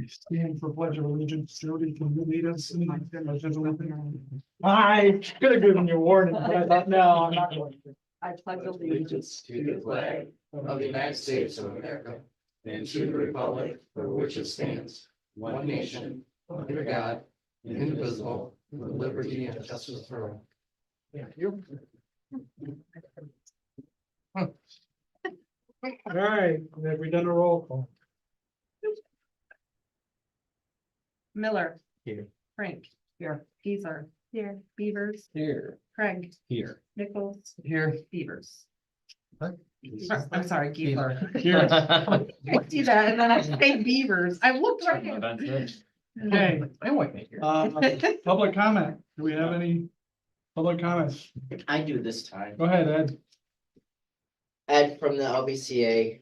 Stand for pledge of allegiance. Jody, can you lead us? I could have given you a warning, but I thought, no, I'm not going to. I pledge allegiance to the flag of the United States of America and to the republic for which it stands, one nation, under God, indivisible, with liberty and justice for all. Yeah, you. All right, have we done a roll call? Miller. Here. Frank. Here. Geezer. Here. Beavers. Here. Craig. Here. Nichols. Here. Beavers. What? I'm sorry, Geezer. Here. I see that and then I say Beavers. I looked right at it. Okay, I won't make it. public comment. Do we have any public comments? I do this time. Go ahead, Ed. Ed from the LBCA.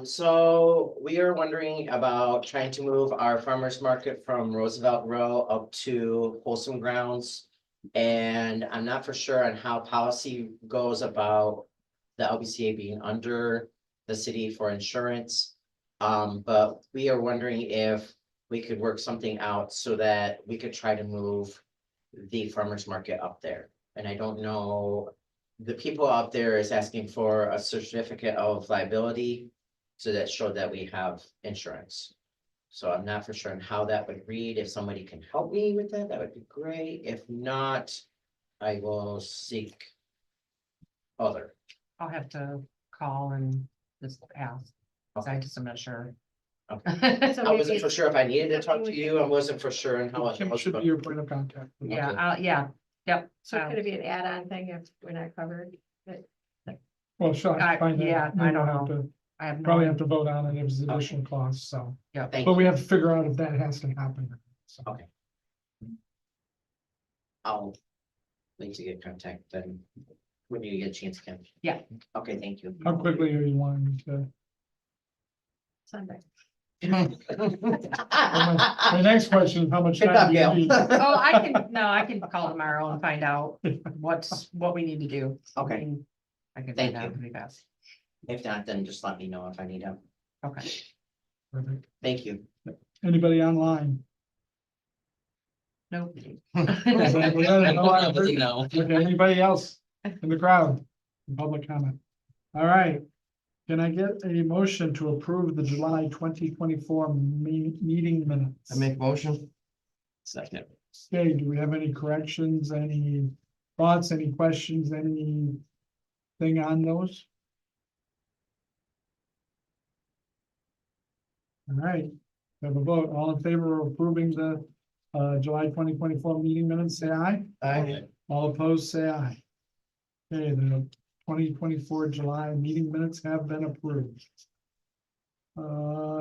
So we are wondering about trying to move our farmers market from Roosevelt Row up to Wholesome Grounds. And I'm not for sure on how policy goes about the LBCA being under the city for insurance. But we are wondering if we could work something out so that we could try to move the farmers market up there. And I don't know, the people out there is asking for a certificate of liability. So that showed that we have insurance. So I'm not for sure on how that would read. If somebody can help me with that, that would be great. If not, I will seek other. I'll have to call and just ask. 'Cause I just am not sure. I wasn't for sure if I needed to talk to you. I wasn't for sure on how it Kim was. should be your point of contact. Yeah, yeah, yep. So could it be an add-on thing if we're not covered? Well, sure. I- find that. yeah, Then I don't we'll have know. to- I have Probably no, have to vote on it if it's additional costs, so, yeah. Thank but you. we have to figure out if that has to happen. So, Okay. I'll wait to get contact then when you get a chance, Kim. Yeah. Okay, thank you. how quickly are you wanting to? Sunday. My next question is how much Good time do you job, need? Gail. Oh, I can call tomorrow and find out what we need to do. Okay. I can Thank find out you. pretty fast. If not, then just let me know if I need help. Okay. Perfect. Thank you. Anybody online? Nope. Okay, anybody else in the crowd? Public comment. All right. Can I get a motion to approve the July 2024 meeting minutes? I make motion. Second. Okay, do we have any corrections, any thoughts, any questions, anything on those? All right, we have a vote. All in favor of approving the July 2024 meeting minutes, say aye. Aye. All opposed, say aye. Okay, the 2024 July meeting minutes have been approved.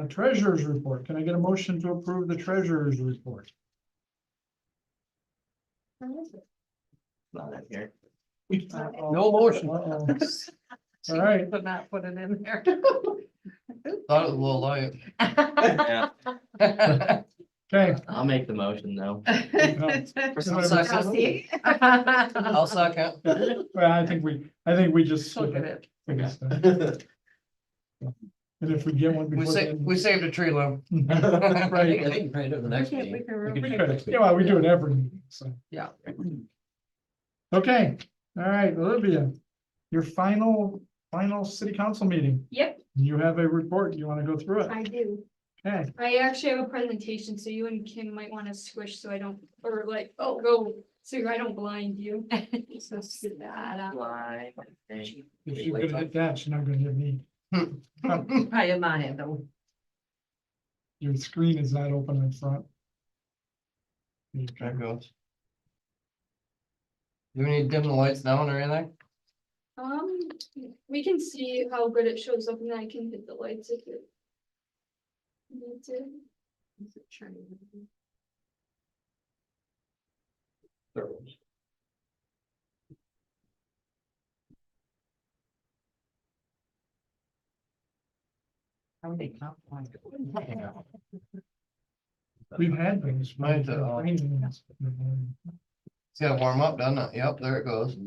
Treasurer's report. Can I get a motion to approve the treasurer's report? Not in here. No motion. Uh-oh. All right. But not put it in there. Thought it was a little light. Okay. I'll make the motion though. I'll See? I'll second. Well, I think we just Look skip at it. it. And if we get one We before. saved, we saved a tree limb. Right. The next We meeting. can Yeah, well, we do it every meeting, so. Yeah. Okay, all right, Olivia, your final city council meeting. Yep, You have a report. You want to go through it? I do. Okay, I actually have a presentation, so you and Kim might want to squish so I don't, or like, go, so I don't blind you. So sit that up. if you're gonna hit that, you're not gonna hit me. I am on it though. Your screen is not open in front. There goes. Do we need to dim the lights down or anything? We can see how good it shows up and then I can hit the lights if it needs it. How would they count? We've had those. Mine's, It's gotta warm up, doesn't it? Yep, there it goes.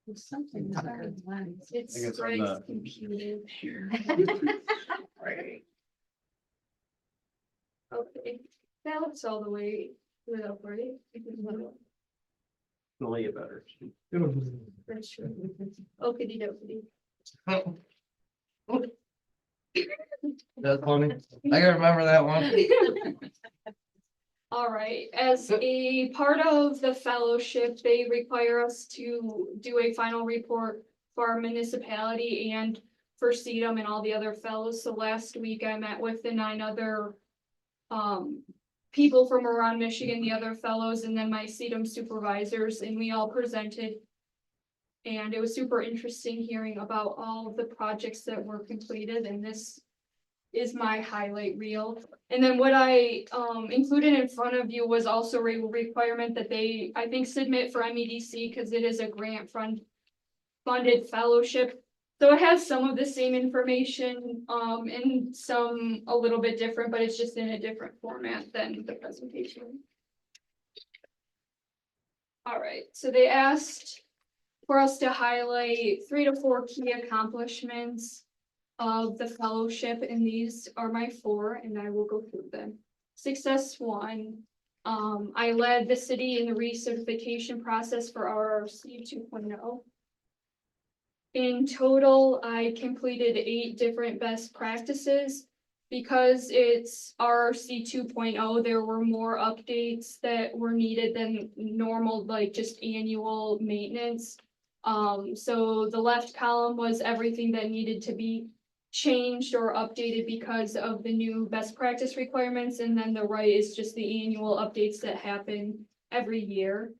There's something. It's think it's on Greg's the- computer. Okay, that looks all the way up, right? Only a better. That's true. Okey dokey. That's funny. I can remember that one. All right, as a part of the fellowship, they require us to do a final report for our municipality and for CEDAM and all the other fellows. So last week I met with the 9 other people from around Michigan, the other fellows, and then my CEDAM supervisors, and we all presented. And it was super interesting hearing about all of the projects that were completed, and this is my highlight reel. And then what I included in front of you was also a requirement that they, I think, submit for MEDC because it is a grant funded fellowship. So it has some of the same information and some a little bit different, but it's just in a different format than the presentation. All right, so they asked for us to highlight 3 to 4 key accomplishments of the fellowship, and these are my 4, and I will go through them. Success 1, I led the city in the recertification process for RRC 2.0. In total, I completed 8 different best practices. Because it's RRC 2.0, there were more updates that were needed than normal, like just annual maintenance. So the left column was everything that needed to be changed or updated because of the new best practice requirements, and then the right is just the annual updates that happen every year.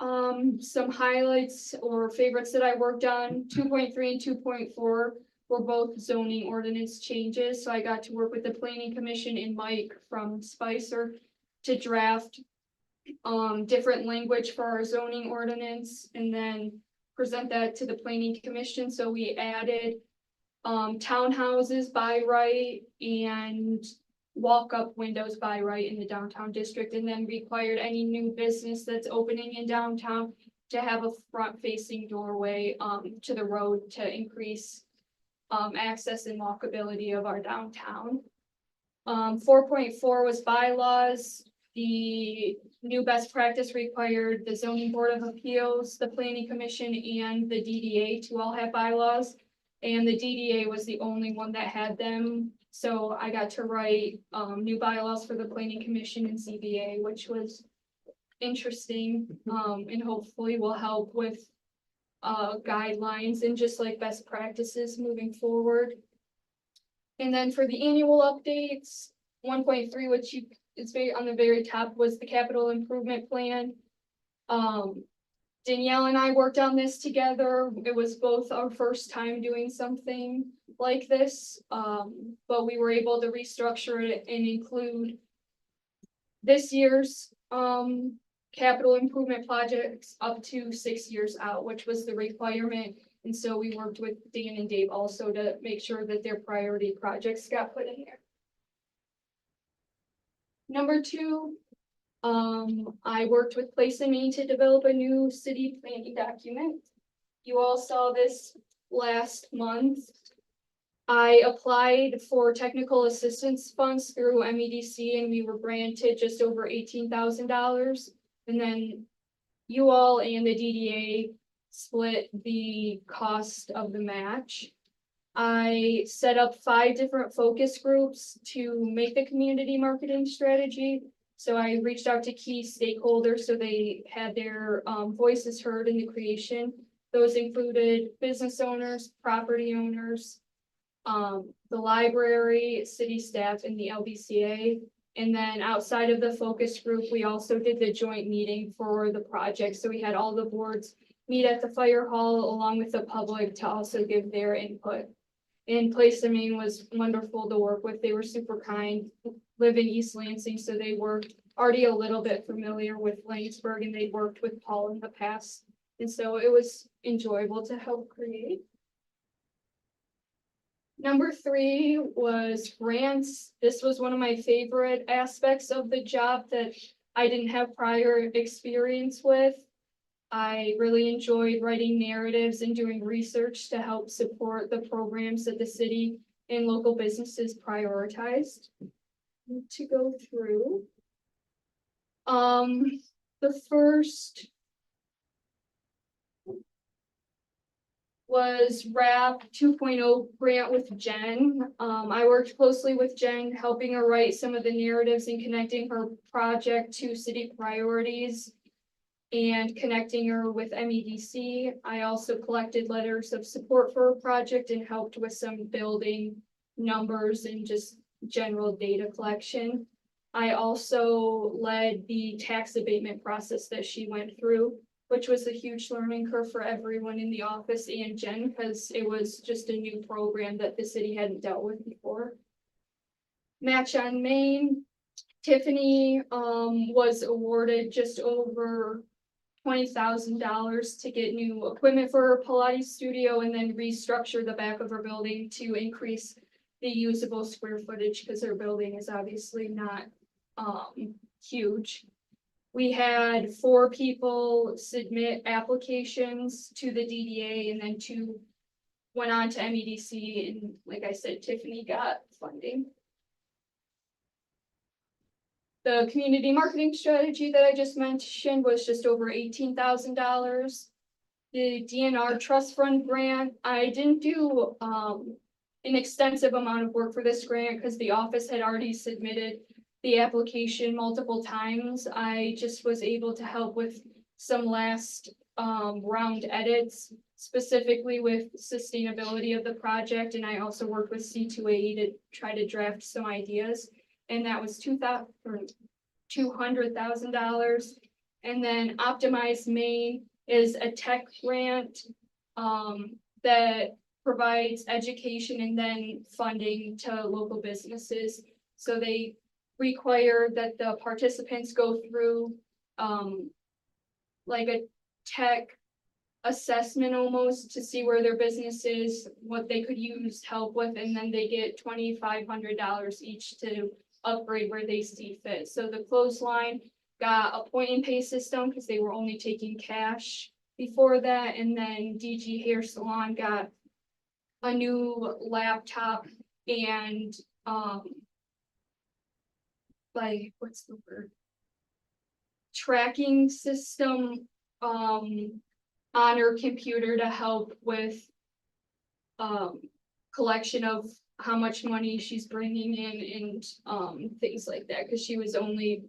Some highlights or favorites that I worked on, 2.3 and 2.4 were both zoning ordinance changes, so I got to work with the planning commission and Mike from Spicer to draft different language for our zoning ordinance and then present that to the planning commission. So we added townhouses by right and walk-up windows by right in the downtown district, and then required any new business that's opening in downtown to have a front-facing doorway to the road to increase access and walkability of our downtown. 4.4 was bylaws. The new best practice required the zoning board of appeals, the planning commission, and the DDA to all have bylaws. And the DDA was the only one that had them. So I got to write new bylaws for the planning commission and ZBA, which was interesting, and hopefully will help with guidelines and just like best practices moving forward. And then for the annual updates, 1.3, which is very on the very top, was the capital improvement plan. Danielle and I worked on this together. It was both our first time doing something like this, but we were able to restructure it and include this year's capital improvement projects up to 6 years out, which was the requirement. And so we worked with Dan and Dave also to make sure that their priority projects got put in there. Number 2, I worked with Place and Main to develop a new city planning document. You all saw this last month. I applied for technical assistance funds through MEDC and we were granted just over $18,000. And then you all and the DDA split the cost of the match. I set up 5 different focus groups to make the community marketing strategy. So I reached out to key stakeholders so they had their voices heard in the creation. Those included business owners, property owners, the library, city staff, and the LBCA. And then outside of the focus group, we also did the joint meeting for the project. So we had all the boards meet at the fire hall along with the public to also give their input. And Place and Main was wonderful to work with. They were super kind, live in East Lansing, so they were already a little bit familiar with Laingsburg and they'd worked with Paul in the past. And so it was enjoyable to help create. Number 3 was grants. This was one of my favorite aspects of the job that I didn't have prior experience with. I really enjoyed writing narratives and doing research to help support the programs that the city and local businesses prioritized. to go through. The first was RAP 2.0 grant with Jen. I worked closely with Jen, helping her write some of the narratives and connecting her project to city priorities and connecting her with MEDC. I also collected letters of support for her project and helped with some building numbers and just general data collection. I also led the tax abatement process that she went through, which was a huge learning curve for everyone in the office and Jen, because it was just a new program that the city hadn't dealt with before. Match on Main, Tiffany was awarded just over $20,000 to get new equipment for her Pilates studio and then restructure the back of her building to increase the usable square footage, because her building is obviously not huge. We had 4 people submit applications to the DDA, and then 2 went on to MEDC, and like I said, Tiffany got funding. The community marketing strategy that I just mentioned was just over $18,000. The DNR trust fund grant, I didn't do an extensive amount of work for this grant because the office had already submitted the application multiple times. I just was able to help with some last round edits, specifically with sustainability of the project, and I also worked with C2A to try to draft some ideas. And that was $200,000. And then Optimize Maine is a tech grant that provides education and then funding to local businesses. So they require that the participants go through like a tech assessment almost to see where their business is, what they could use help with, and then they get $2,500 each to upgrade where they see fit. So the clothesline got a point and pay system because they were only taking cash before that, and then DG Hair Salon got a new laptop and like what's the word? Tracking system on her computer to help with collection of how much money she's bringing in and things like that, because she was only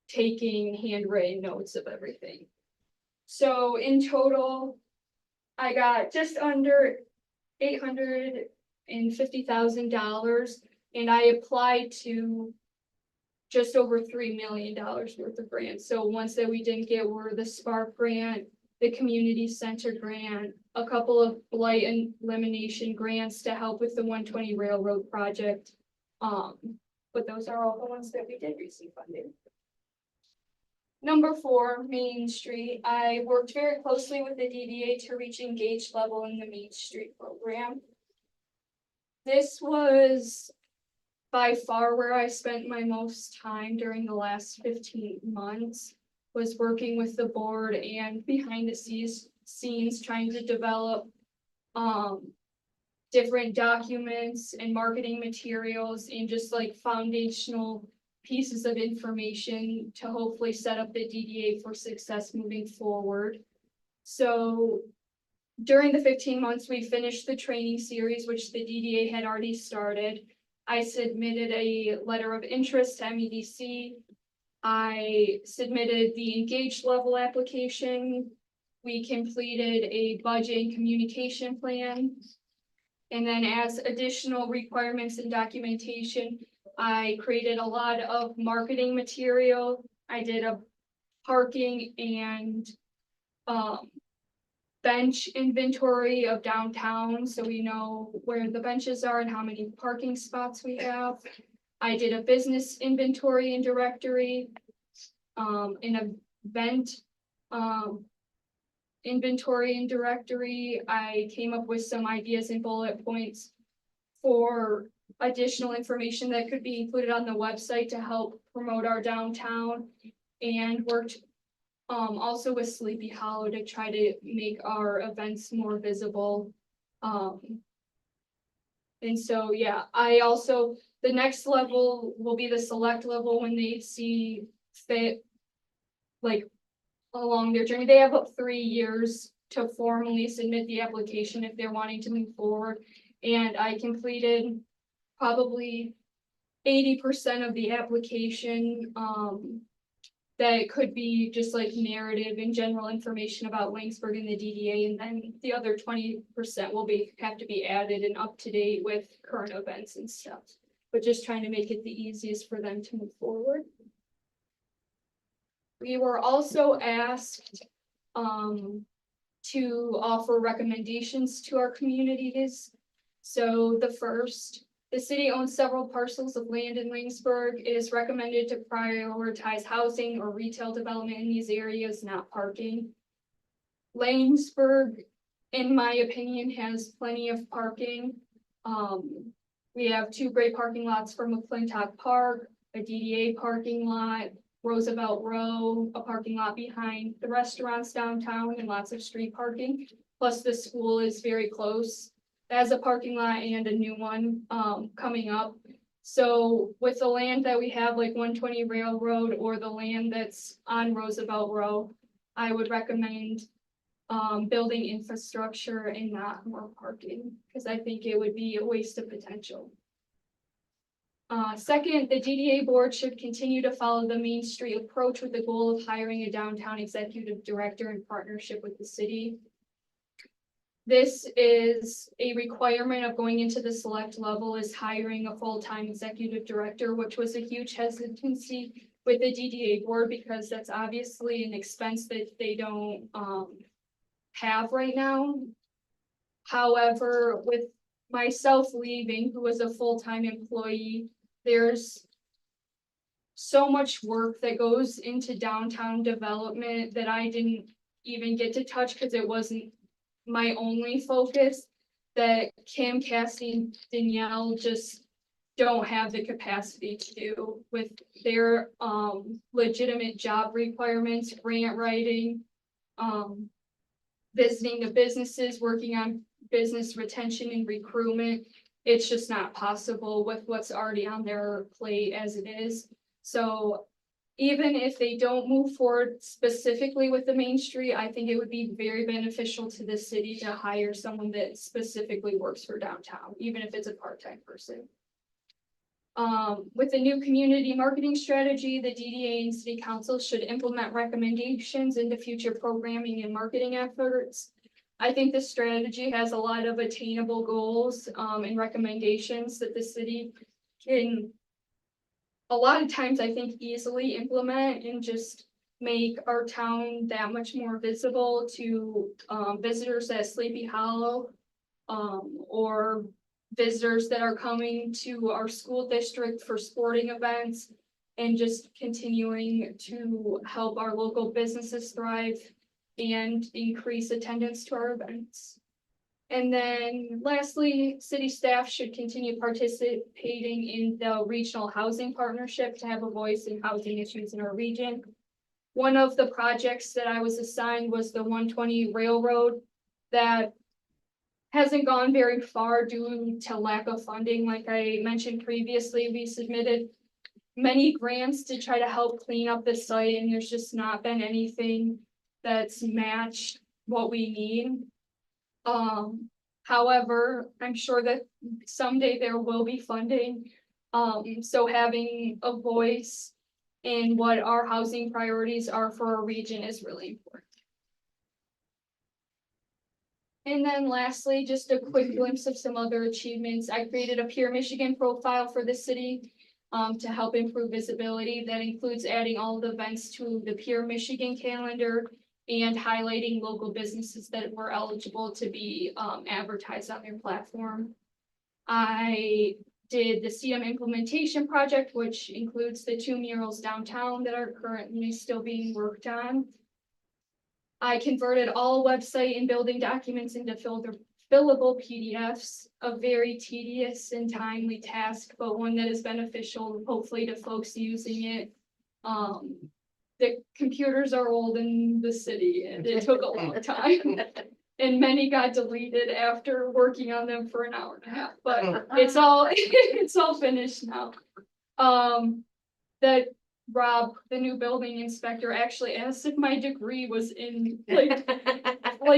taking handwritten notes of everything. So in total, I got just under $850,000, and I applied to just over $3 million worth of grants. So ones that we didn't get were the Spark grant, the Community Center grant, a couple of blight and elimination grants to help with the 120 Railroad project. But those are all the ones that we did receive funding. Number 4, Main Street. I worked very closely with the DDA to reach engaged level in the Main Street program. This was by far where I spent my most time during the last 15 months, was working with the board and behind the scenes trying to develop different documents and marketing materials and just like foundational pieces of information to hopefully set up the DDA for success moving forward. So during the 15 months, we finished the training series, which the DDA had already started. I submitted a letter of interest to MEDC. I submitted the engaged level application. We completed a budget and communication plan. And then as additional requirements and documentation, I created a lot of marketing material. I did a parking and bench inventory of downtown, so we know where the benches are and how many parking spots we have. I did a business inventory and directory, an event inventory and directory. I came up with some ideas and bullet points for additional information that could be included on the website to help promote our downtown, and worked also with Sleepy Hollow to try to make our events more visible. And And so, yeah, the next level will be the select level when they see fit. Like along their journey, they have up 3 years to formally submit the application if they're wanting to move forward. And I completed probably 80% of the application, that could be just like narrative and general information about Laingsburg and the DDA, and then the other 20% will have to be added and up to date with current events and stuff. But just trying to make it the easiest for them to move forward. We were also asked to offer recommendations to our communities. So the city owns several parcels of land in Laingsburg. It is recommended to prioritize housing or retail development in these areas, not parking. Laingsburg, in my opinion, has plenty of parking. We have 2 great parking lots for McClintock Park, a DDA parking lot, Roosevelt Row, a parking lot behind the restaurants downtown, and lots of street parking. Plus the school is very close. As a parking lot and a new one coming up. So with the land that we have, like 120 Railroad or the land that's on Roosevelt Row, I would recommend building infrastructure and not more parking, because I think it would be a waste of potential. Second, the DDA board should continue to follow the Main Street approach with the goal of hiring a downtown executive director in partnership with the city. This is a requirement of going into the select level, is hiring a full-time executive director, which was a huge hesitancy with the DDA board because that's obviously an expense that they don't have right now. However, with myself leaving, who was a full-time employee, there's so much work that goes into downtown development that I didn't even get to touch because it wasn't my only focus, that Kim, Cassie, and Danielle just don't have the capacity to do with their legitimate job requirements, grant writing, visiting the businesses, working on business retention and recruitment. It's just not possible with what's already on their plate as it is. So even if they don't move forward specifically with the Main Street, I think it would be very beneficial to the city to hire someone that specifically works for downtown, even if it's a part-time person. With the new community marketing strategy, the DDA and city council should implement recommendations into future programming and marketing efforts. I think this strategy has a lot of attainable goals and recommendations that the city can a lot of times I think easily implement and just make our town that much more visible to visitors at Sleepy Hollow or visitors that are coming to our school district for sporting events, and just continuing to help our local businesses thrive and increase attendance to our events. And then lastly, city staff should continue participating in the regional housing partnership to have a voice in housing issues in our region. One of the projects that I was assigned was the 120 Railroad that hasn't gone very far due to lack of funding. Like I mentioned previously, we submitted many grants to try to help clean up the site, and there's just not been anything that's matched what we need. However, I'm sure that someday there will be funding. So having a voice in what our housing priorities are for our region is really important. And then lastly, just a quick glimpse of some other achievements. I created a Pure Michigan profile for the city to help improve visibility. That includes adding all the events to the Pure Michigan calendar and highlighting local businesses that were eligible to be advertised on their platform. I did the CM implementation project, which includes the 2 murals downtown that are currently still being worked on. I converted all website and building documents into fillable PDFs, a very tedious and timely task, but one that is beneficial, hopefully, to folks using it. The computers are old in the city and it took a long time. And many got deleted after working on them for an hour and a half, but it's all, it's all finished now. That Rob, the new building inspector, actually asked if my degree was in like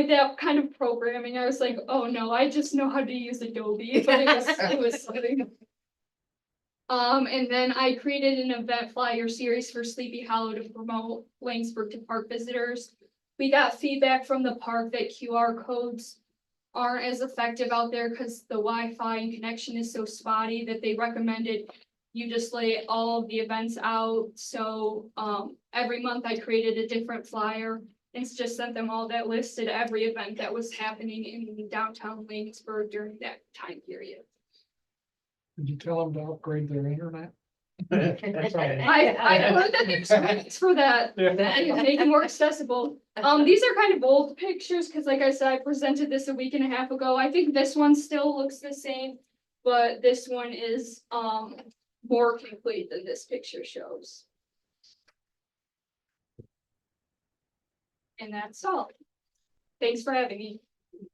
that kind of programming. I was like, oh no, I just know how to use Adobe, but it was something. And then I created an event flyer series for Sleepy Hollow to promote Laingsburg to park visitors. We got feedback from the park that QR codes aren't as effective out there because the Wi-Fi and connection is so spotty that they recommended you just lay all of the events out. So every month I created a different flyer and just sent them all that listed every event that was happening in downtown Laingsburg during that time period. Did you tell them to upgrade their internet? I heard that there's grants for that. Make it more accessible. These are kind of old pictures, because like I said, I presented this a week and a half ago. I think this one still looks the same, but this one is more complete than this picture shows. And that's all. Thanks for having me.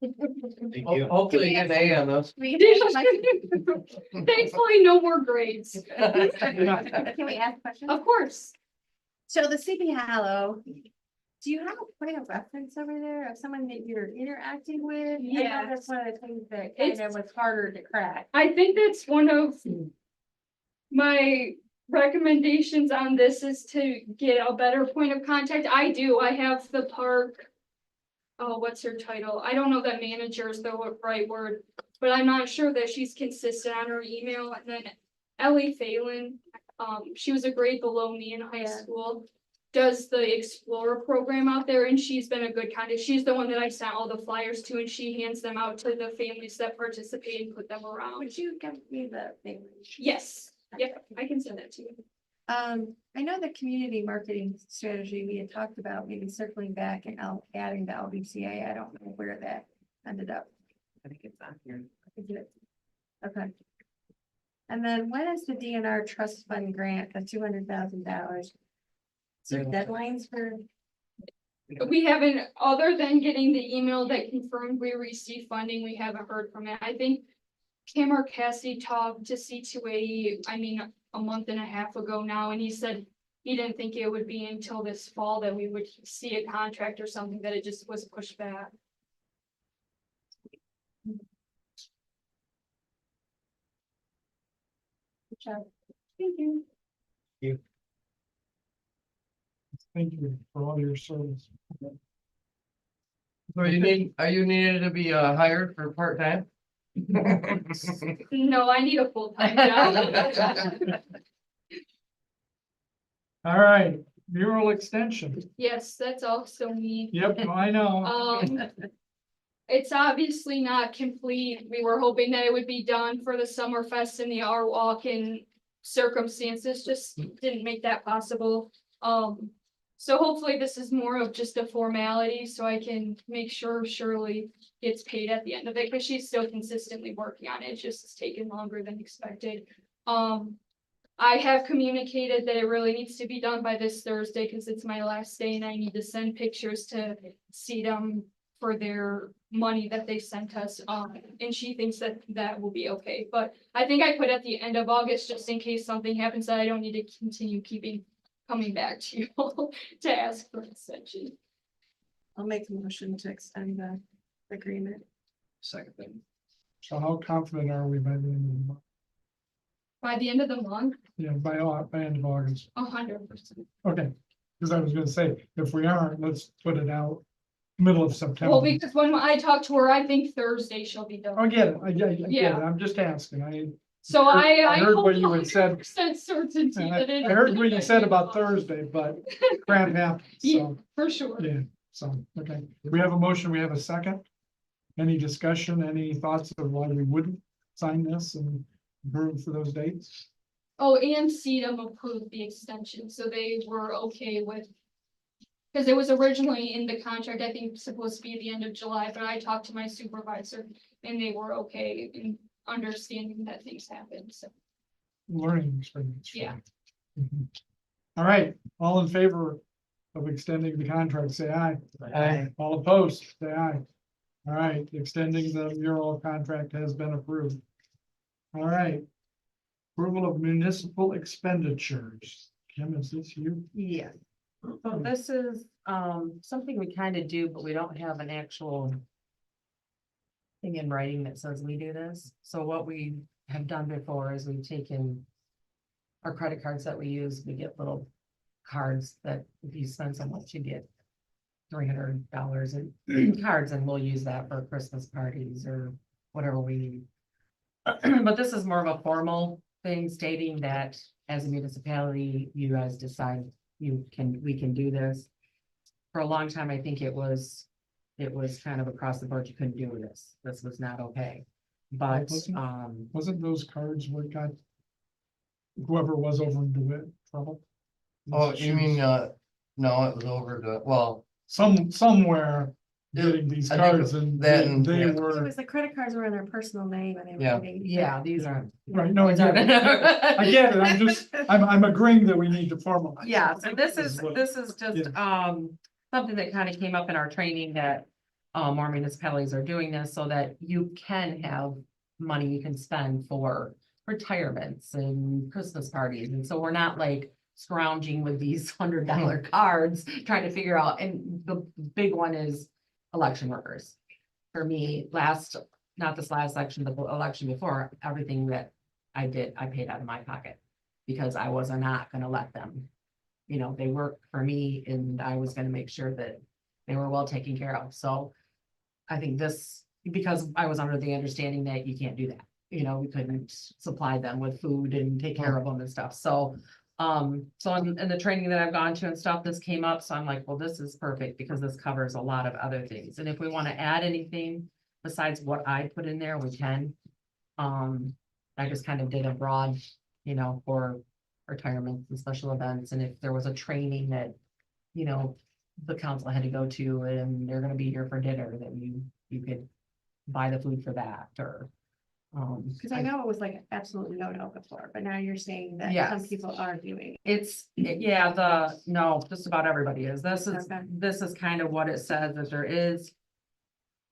Thank you. Hopefully you get an A on those. Thankfully, no more grades. Can we ask questions? Of course. So the Sleepy Hollow, do you have a point of reference over there of someone that you're interacting with? I know Yeah. that's one of the things that kind of was harder to crack. I think that's one of my recommendations on this is to get a better point of contact. I have the park. Oh, what's her title? I don't know that manager is the right word, but I'm not sure that she's consistent on her email. And then Ellie Phelan, she was a grade below me in high school, does the Explorer program out there, and she's been a good contact. She's the one that I sent all the flyers to, and she hands them out to the families that participate and put them around. Would you give me the thing? Yes, yep, I can send that to you. I know the community marketing strategy, we had talked about maybe circling back and adding the LBCA. I don't know where that ended up. I think it's on here. Is it? Okay. And then when is the DNR trust fund grant, the $200,000? Is there deadlines for? We haven't, other than getting the email that confirmed we received funding, we haven't heard from it. I think Cameron Cassidy talked to C2A, a month and a half ago now, and he said he didn't think it would be until this fall that we would see a contract or something, that it just was pushed back. Good job. Thank you. Thank you for all your service. So are you needed to be hired for part-time? No, I need a full-time job. All right, mural extension. Yes, that's also me. Yep, I know. It's obviously not complete. We were hoping that it would be done for the Summer Fest and the Art Walk, and circumstances just didn't make that possible. So hopefully this is more of just a formality, so I can make sure Shirley gets paid at the end of it, because she's still consistently working on it. It's just taken longer than expected. I have communicated that it really needs to be done by this Thursday, because it's my last day and I need to send pictures to CDM for their money that they sent us. And she thinks that that will be okay, but I think I put at the end of August, just in case something happens that I don't need to continue coming back to you to ask for extension. I'll make a motion to extend the agreement. Second thing. So how confident are we by the end of the month? By the end of the month, Yeah, by end of August. 100%. Okay, because I was gonna say, if we aren't, let's put it out middle of September. Well, because when I talked to her, I think Thursday she'll be done. I get it, I get it, Yeah. I'm just asking, So I heard hope what you had said. 100% certainty that it. I heard what you said about Thursday, but crap happens, Yeah, so, for sure. yeah, so, okay. We have a motion, we have a second. Any discussion, any thoughts of why we wouldn't sign this and approve for those dates? Oh, and CDM approved the extension, so they were okay with. Because it was originally in the contract, I think supposed to be the end of July, but I talked to my supervisor and they were okay in understanding that things happen, so. Learning experience. Yeah. Mhm. All right, all in favor of extending the contract, say aye. Aye. All opposed, say aye. All right, extending the mural contract has been approved. All right. Approval of municipal expenditures. Kim, is this you? Yeah. So this is, something we kind of do, but we don't have an actual thing in writing that says we do this. So what we have done before is we've taken our credit cards that we use, we get little cards that if you spend so much, you get $300 in cards, and we'll use that for Christmas parties or whatever we need. But this is more of a formal thing stating that as a municipality, you guys decide we can do this. For a long time, I think it was kind of across the board, you couldn't do this. This was not okay. But, Wasn't those cards what got whoever was over in DeWitt trouble? Oh, you mean, no, it was over the, well, Somewhere getting these I think cards and that and- they yeah. It were, was the credit cards were in their personal name and they Yeah. were getting. yeah, these are. right, no, I get it. I get it, I'm agreeing that we need to formalize. Yeah, so this This is, is what- this is just, something that kind of came up in our training that. More municipalities are doing this so that you can have money you can spend for retirements and Christmas parties. And so we're not like scrounging with these $100 cards, trying to figure out, and the big one is election workers. For me, not this last election, but the election before, everything that I did, I paid out of my pocket. Because I was not gonna let them, they worked for me and I was gonna make sure that they were well taken care of, so. I think this, because I was under the understanding that you can't do that, we couldn't supply them with food and take care of them and stuff, so. So in the training that I've gone to and stuff, this came up, so I'm like, well, this is perfect because this covers a lot of other things, and if we want to add anything besides what I put in there, we can. I just kind of did a broad, for retirements and special events, and if there was a training that, the council had to go to and they're gonna be here for dinner, then you could buy the food for that, or. Cause I know it was like absolutely no before, but now you're saying that some Yes. people are doing. No, just about everybody is. Okay. This is kind of what it says that there is.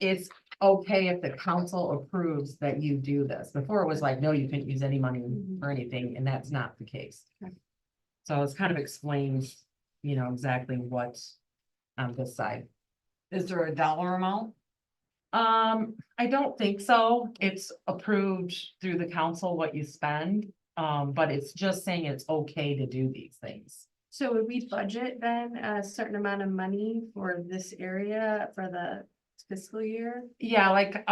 It's okay if the council approves that you do this. Before it was like, no, you couldn't use any money for anything, and that's not the case. Okay. So it's kind of explains, exactly what on this side. Is there a dollar amount? I don't think so. It's approved through the council what you spend. But it's just saying it's okay to do these things. So would we budget then a certain amount of money for this area for the fiscal year? Yeah, like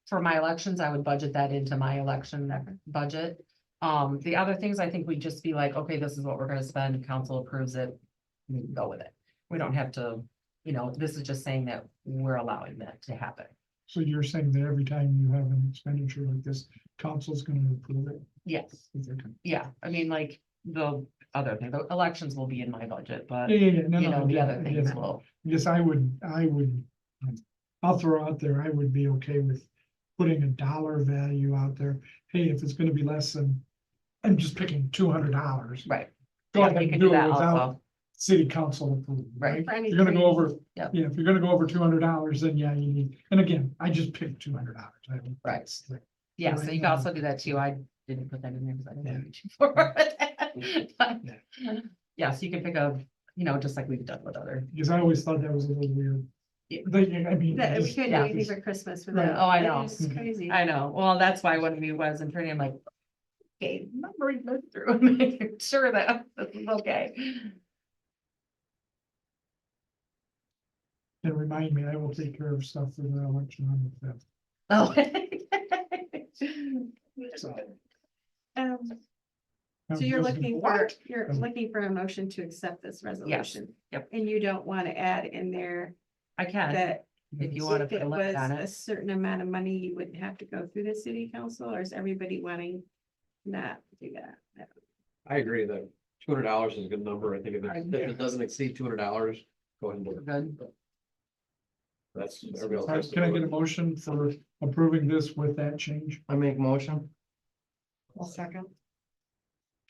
for my elections, I would budget that into my election budget. The other things, I think we'd just be like, okay, this is what we're gonna spend, council approves it, we can go with it. We don't have to, this is just saying that we're allowing that to happen. So you're saying that every time you have an expenditure like this, council's gonna approve it? Yes, yeah, I mean, like, the other thing, the elections will be in my budget, but, Yeah, no, no, the yeah, other things yeah. will. Yes, I would, I'll throw out there, I would be okay with putting a dollar value out there. Hey, if it's gonna be less than, I'm just picking $200. Right. Go Yeah, ahead we and can do do it that without also. city council approval, Right. right? If you're gonna go over, Yep. yeah, if you're gonna go over $200, then yeah, you need, and again, I just picked $200. Right. Yeah, so you can also do that too. I didn't put that in there because I Yeah. didn't need you for it. But, yeah, so you can pick up, just like we've done with other. Because I always thought that was a little weird. Yeah. I mean. That we just- couldn't do yeah. anything for Christmas Right. without. Oh, I know. It's crazy. I know. Well, that's why when we was in training, I'm like, okay, numbering this through, making sure that this is okay. And remind me, I will take care of stuff for the election on the fifth. Oh. So, So you're just- looking for, you're looking for a motion to accept this resolution. Yep. And you don't want to add in there I can, that if you want to if put it a was limit on a it. certain amount of money, you wouldn't have to go through the city council, or is everybody wanting not to do that? I agree that $200 is a good number. I think if it doesn't exceed $200, go ahead and do it. Good. That's. everybody else All right, has to can I do get a it. motion for approving this with that change? I make motion. I'll second.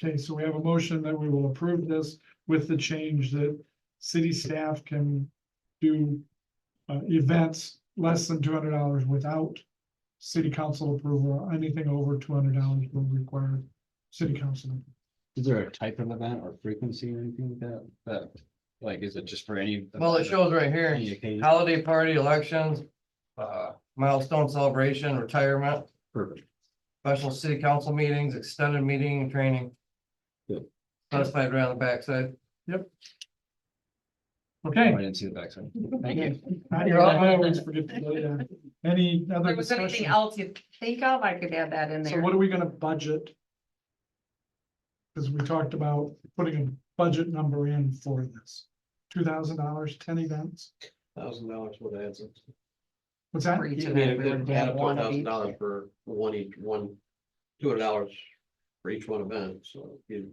Okay, so we have a motion that we will approve this with the change that city staff can do events less than $200 without city council approval. Anything over $200 will require city council. Is there a type of event or frequency or anything like that? Like, is it just for any? Well, it shows right here, Any occasion? holiday party, elections, milestone celebration, retirement, Perfect. special city council meetings, extended meeting and training. Good. Specified right on the backside. Okay. I didn't see the backside. Thank you. I always forget to do that. Any If other there was anything discussion? else you think of, I could add that in So there. what are we gonna budget? Because we talked about putting a budget number in for this. $2,000, 10 events. $1,000 what adds up. What's that? For each You of can them, we would add have up to one of each. $1,000 for one, $200 for each one event, so you.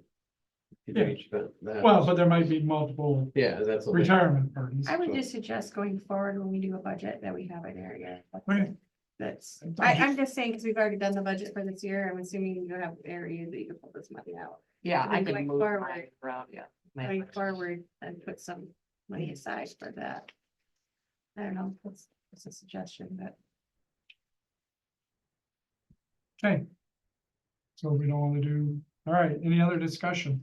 You do Yeah. each event that. Well, but there might be multiple Yeah, that's. a big- retirement parties. I would just suggest going forward when we do a budget that we have an area. Okay. That's, I'm just saying, because we've already done the budget for this year, I'm assuming you have areas that you can pull this money out. Yeah, I Then could going move forward- mine around, yeah. Going forward and put some money aside for that. I don't know, that's a suggestion, but Okay. So we don't want to do, all right, any other discussion?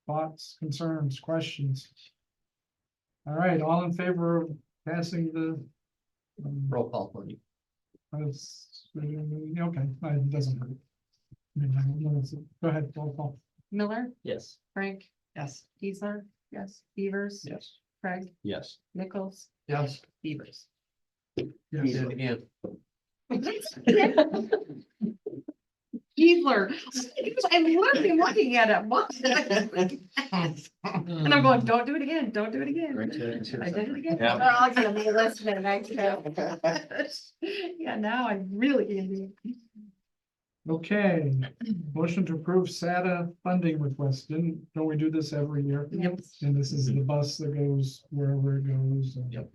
Thoughts, concerns, questions? All right, all in favor of passing the. Roll call, please. Okay, it doesn't hurt. Go ahead, roll call. Miller, Yes. Frank, Yes. Geisler, yes, Beavers, Yes. Craig, Yes. Nichols, Yes. Beavers. Yes. Do it again. Geisler, I'm literally looking at it. And I'm going, don't do it again, don't do it again. Right to- I did it again. Yeah. they're all gonna be listening, I know. Yeah, now I really can do. Okay, motion to approve SATA funding request. Don't we do this every year? Yep. And this is the bus that goes wherever it goes. and- Yep.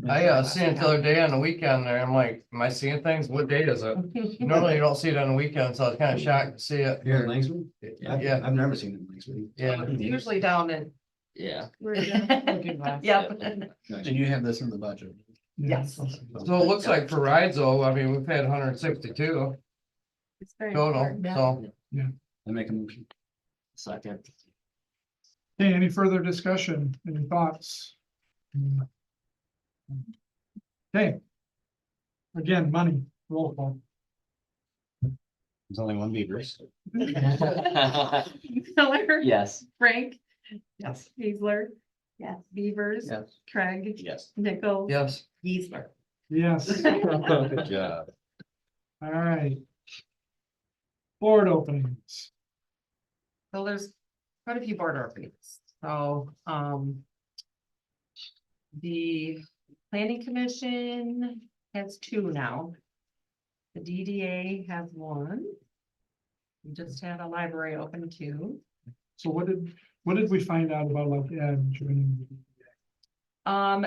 I seen it the other day on the weekend there. I'm like, am I seeing things? What day is it? Normally you don't see it on the weekend, so I was kind of shocked to see it Here in here. Laingsburg? Yeah. I've never seen it in Laingsburg. Yeah. It's usually down in. Yeah. Yep. And you have this in the budget. Yes. So it looks like for rides though, I mean, we've had 162 It's very total, important. so. I make a motion. Second. Okay, any further discussion, any thoughts? Okay. Again, money, roll call. There's only one Beavers. Miller, Yes. Frank, Yes. Geisler, Yes. Beavers, Yes. Craig, Yes. Nichols. Yes. Geisler. Yes, Good job. all right. Board openings. So there's quite a few board openings, so, the planning commission has 2 now. The DDA has 1. We just had a library open 2. So what did we find out about like Ed joining? I'm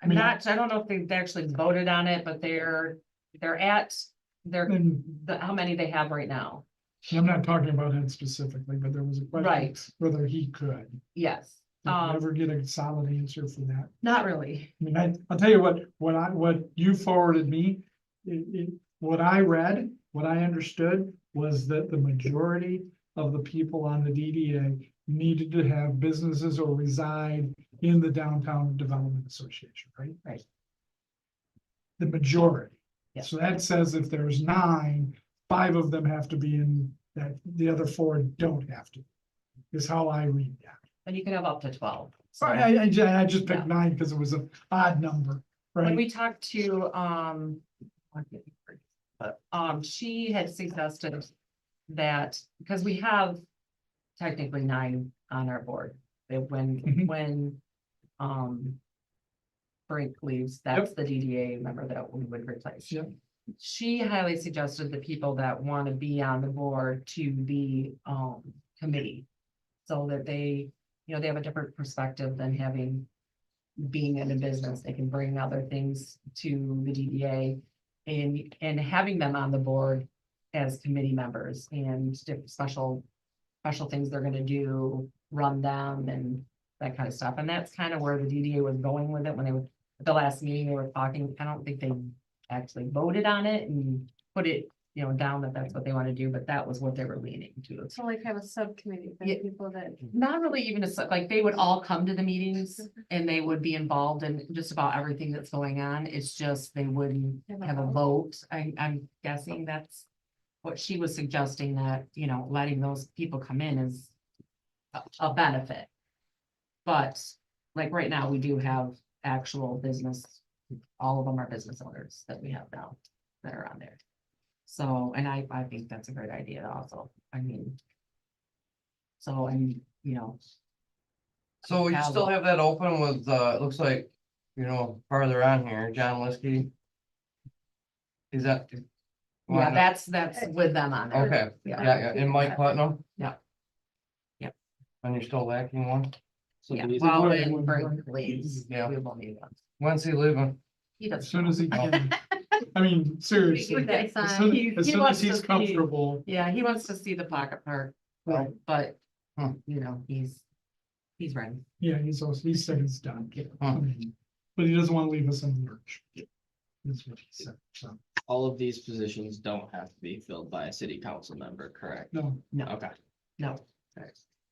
mean, not, I don't know if they've actually voted on it, but they're at, And how many they have right now. I'm not talking about Ed specifically, but there was a question Right. whether he could. Yes, Did we ever get a solid answer for that? not really. I mean, I'll tell you what you forwarded me, what I read, what I understood was that the majority of the people on the DDA needed to have businesses or reside in the Downtown Development Association, right? Right. The majority. Yeah. So that says if there's 9, 5 of them have to be in, that the other 4 don't have to, is how I read that. And you can have up to 12. So I just picked Yeah. 9 because it was an odd number, when right? we talked to, she had suggested that, because we have technically 9 on our board, that Mhm. when, Frank leaves, that's the DDA member that we would replace. Yep. She highly suggested the people that want to be on the board to the, committee. So that they, they have a different perspective than having, being in a business, they can bring other things to the DDA. And having them on the board as committee members and special things they're gonna do, run them and that kind of stuff. And that's kind of where the DDA was going with it when the last meeting, they were talking, I don't think they actually voted on it and put it, down that that's what they want to do, but that was what they were leaning to. So like have a subcommittee for Yeah. people that. Not really even like they would all come to the meetings and they would be involved in just about everything that's going on. It's just they wouldn't have a vote. I'm guessing that's what she was suggesting, that, letting those people come in is a benefit. But like right now, we do have actual business, all of them are business owners that we have now that are on there. So, and I think that's a great idea also. I mean. So, and, So we Yeah. still have that open with, it looks like, farther on here, John Liskey. Is that? yeah, that's with them on there. Okay, yeah, and Mike Putnam? Yeah. Yep. And you're still lacking one? So Yeah, do you- well, Right, and right, Brinkley's, Yeah. we will need one. When's he leaving? He As does. soon as he can. I mean, seriously, That's as fine. soon as He soon wants as to he's see- comfortable. Yeah, he wants to see the pocket park, Right. but, Hmm. he's ready. Yeah, he said he's done. Huh. But he doesn't want to leave us in the lurch. That's what he said, so, All of these positions don't have to be filled by a city council member, correct? no, Okay. No.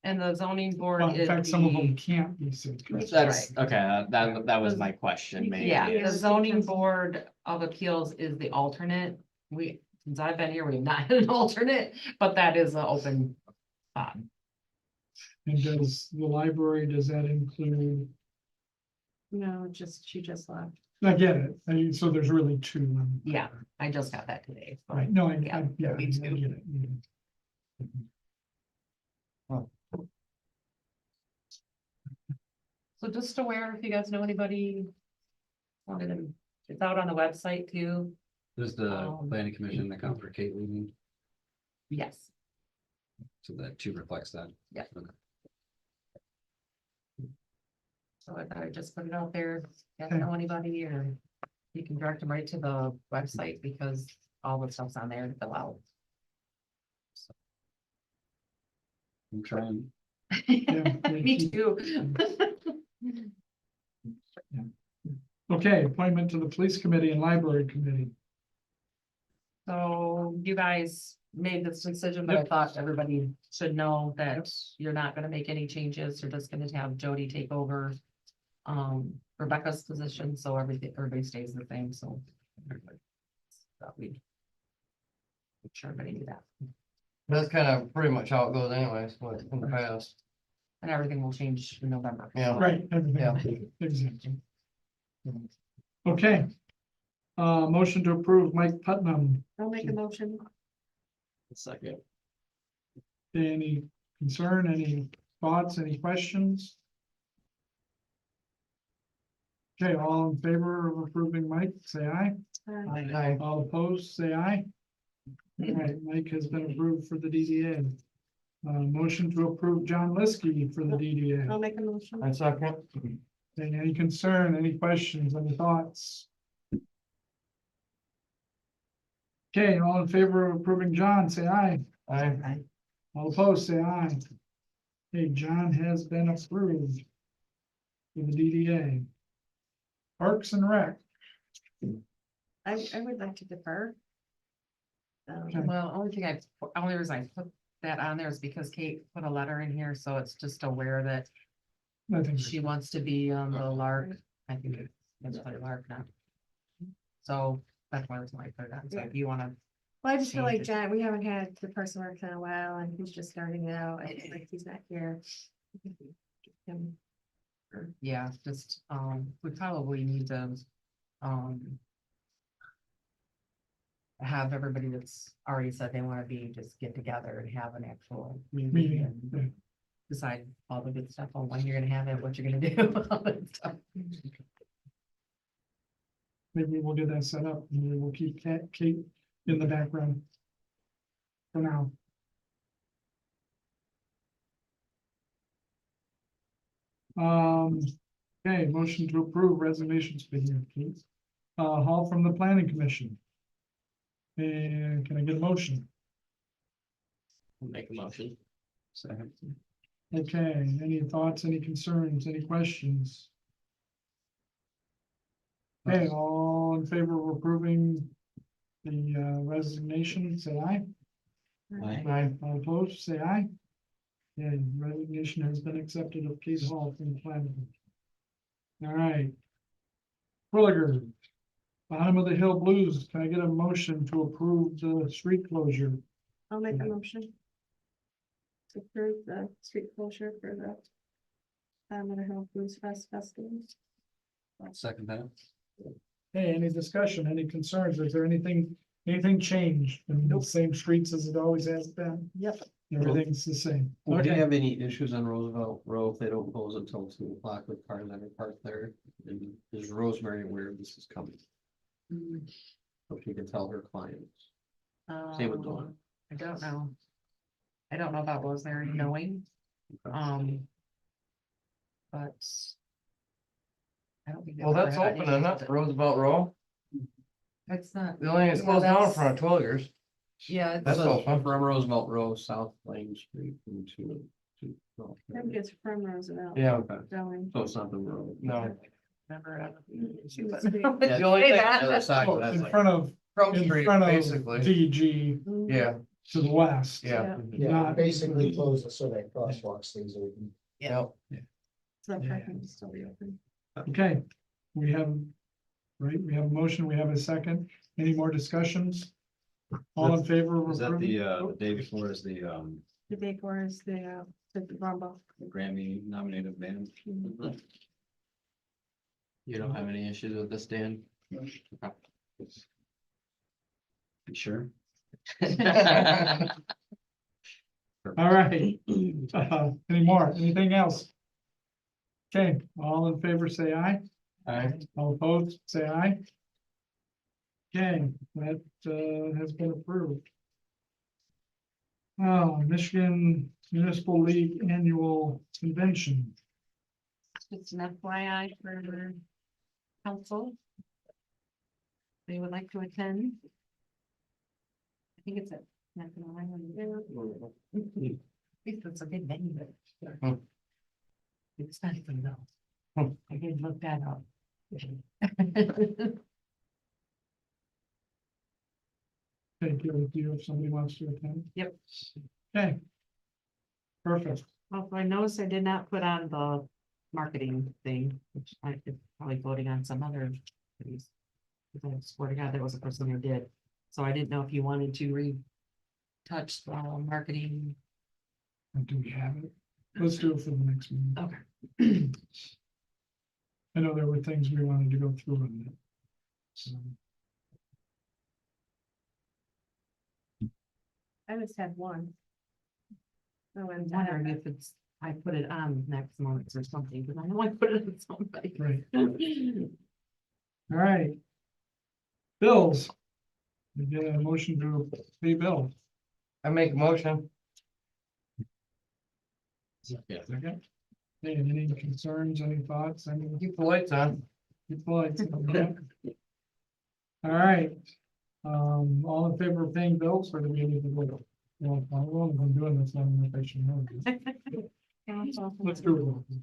And the zoning board well, in is fact, some of them the, can't be said. That's, okay, that was my question, maybe. yeah, the zoning board of appeals is the alternate. Since I've been here, we've not had an alternate, but that is an open spot. And does the library, does that include, No, she just left. I get it, I mean, so there's really two. Yeah. I just got that today. so. Right, no, Yeah, yeah, I me get too. it. So just aware, if you guys know anybody. Wanted them, it's out on the website too. Does the Um, planning commission account for Kate leaving? Yes. So that too reflects that. Yeah. Okay. So I thought I'd just put it out there, if you guys know anybody, or you can direct them right to the website because all the stuff's on there to fill out. I'm trying. Me too. Okay, appointment to the police committee and library committee. So you guys made this decision, but I thought everybody should know that you're not gonna make any changes. You're just gonna have Jody take over. Rebecca's position, so everybody stays the same, so. Thought we'd make sure everybody knew that, That's kind of pretty much how it goes anyways, but in the past. and everything will change in November. Yeah. Right, everything, exactly. Okay. Motion to approve Mike Putnam. I'll make a motion. Second. Any concern, any thoughts, any questions? Okay, all in favor of approving Mike, say aye. Aye. All opposed, say aye. All right, Mike has been approved for the DDA. Motion to approve John Liskey for the I'll DDA. make a motion. I second. Any concern, any questions, any thoughts? Okay, all in favor of approving John, say aye. Aye. All opposed, say aye. Okay, John has been approved for the DDA. Parks and Rec. I would like to defer. Okay. Well, only reason I put that on there is because Kate put a letter in here, so it's just aware that I think she wants to be on the LARC. I think it's put it LARC now. So that's why I put it on, so if you wanna, Well, I just feel like Changes. John, we haven't had the person work in a while and he's just starting out. I feel like he's not here. Um, yeah, just, we probably need to, have everybody that's already said they wanna be, just get together and have an actual meeting Meeting, and yeah. decide all the good stuff on when you're gonna have it, what you're gonna do, all that stuff. Maybe we'll get that set up and we will keep Kate in the background. For now. Okay, motion to approve resignations for here, please. Hall from the planning commission. And can I get a motion? Make a motion. Second. Okay, any thoughts, any concerns, any questions? Okay, all in favor of approving the resignation, say aye. Aye. All opposed, say aye. Okay, resignation has been accepted of Kate Hall from the planning board. All right. Quilliger, bottom of the hill blues, can I get a motion to approve the street closure? I'll make a motion. To approve the street closure for the. Bottom of the Hill Blues Fest Festival. I'll second that. Hey, any discussion, any concerns? Is there anything changed in the same streets as it always has been? Yep. Everything's the same. Well, do you Okay, have any issues on Roosevelt Row if they don't close until 2 o'clock with cars that are parked there? And is Rosemary aware this is coming? So she can tell her clients. Same with Dawn. I don't know. I don't know about Rosemary knowing, but. I don't think. they've Well, ever that's had open, issues isn't with it? it. Roosevelt Row, It's not. the only thing that's closed down in front of Twilligers. Yeah, it's- That's open. From Roosevelt Row, South Lane Street into. I think it's from Roosevelt. Yeah, Okay, Going. so it's not the road. no. never. The only Say thing, that. The other side, well, that's in like- front of, Front in Street, front of basically, DG yeah, to the west. yeah. Yeah, Not- basically close it so that crosswalk stays open. Yep. So the parking will still be open. Okay, we have, right, we have a motion, we have a second. Any more discussions? All in favor of Is that approving? the day before is the The day for is the Rumble. Grammy nominated band? You don't have any issues with this, Dan? You sure? All right. Any more? Anything else? Okay, all in favor, say aye. Aye. All opposed, say aye. Okay, that has been approved. Michigan Municipal League Annual Convention. It's an FYI for council. They would like to attend. I think it's at. At least it's a good venue. Hmm. It's expensive though. I did look that up. Thank you if somebody wants to attend. Yep. Okay. Perfect. Also, I noticed I did not put on the marketing thing, which I could probably voting on some other things. Because I swear to God, there was a person who did, so I didn't know if you wanted to retouch the marketing. Do we have it? Let's do it for the next meeting. Okay. I know there were things we wanted to go through on that. So, I just had one. Oh, I'm and wondering if it's, I put it on next month or something, because I know I put it on somebody. right, all right. Bills. We get a motion to pay bill. I make a motion. Yeah. Okay. Hey, any concerns, any thoughts? Any Keep the lights on. points? Okay. All right. All in favor of paying bills, or do we need to vote? Well, I've only been doing this, I don't know if I should know this. Let's do it.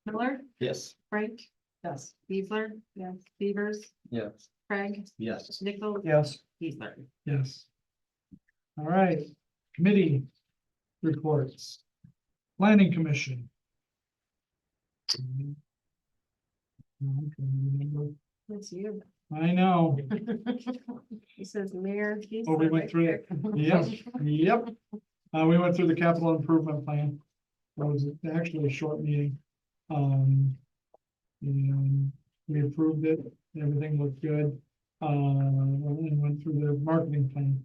Miller, Yes. Frank, Yes. Beasler, Yes. Beavers, Yes. Craig, Yes. Nichols. Yes. Beasler. Yes. All right, committee reports. Planning Commission. That's you. I know. He says mayor. Oh, we went through it. Yep, yep. We went through the capital improvement plan. It was actually a short meeting. And we approved it, everything looked good. And went through the marketing plan.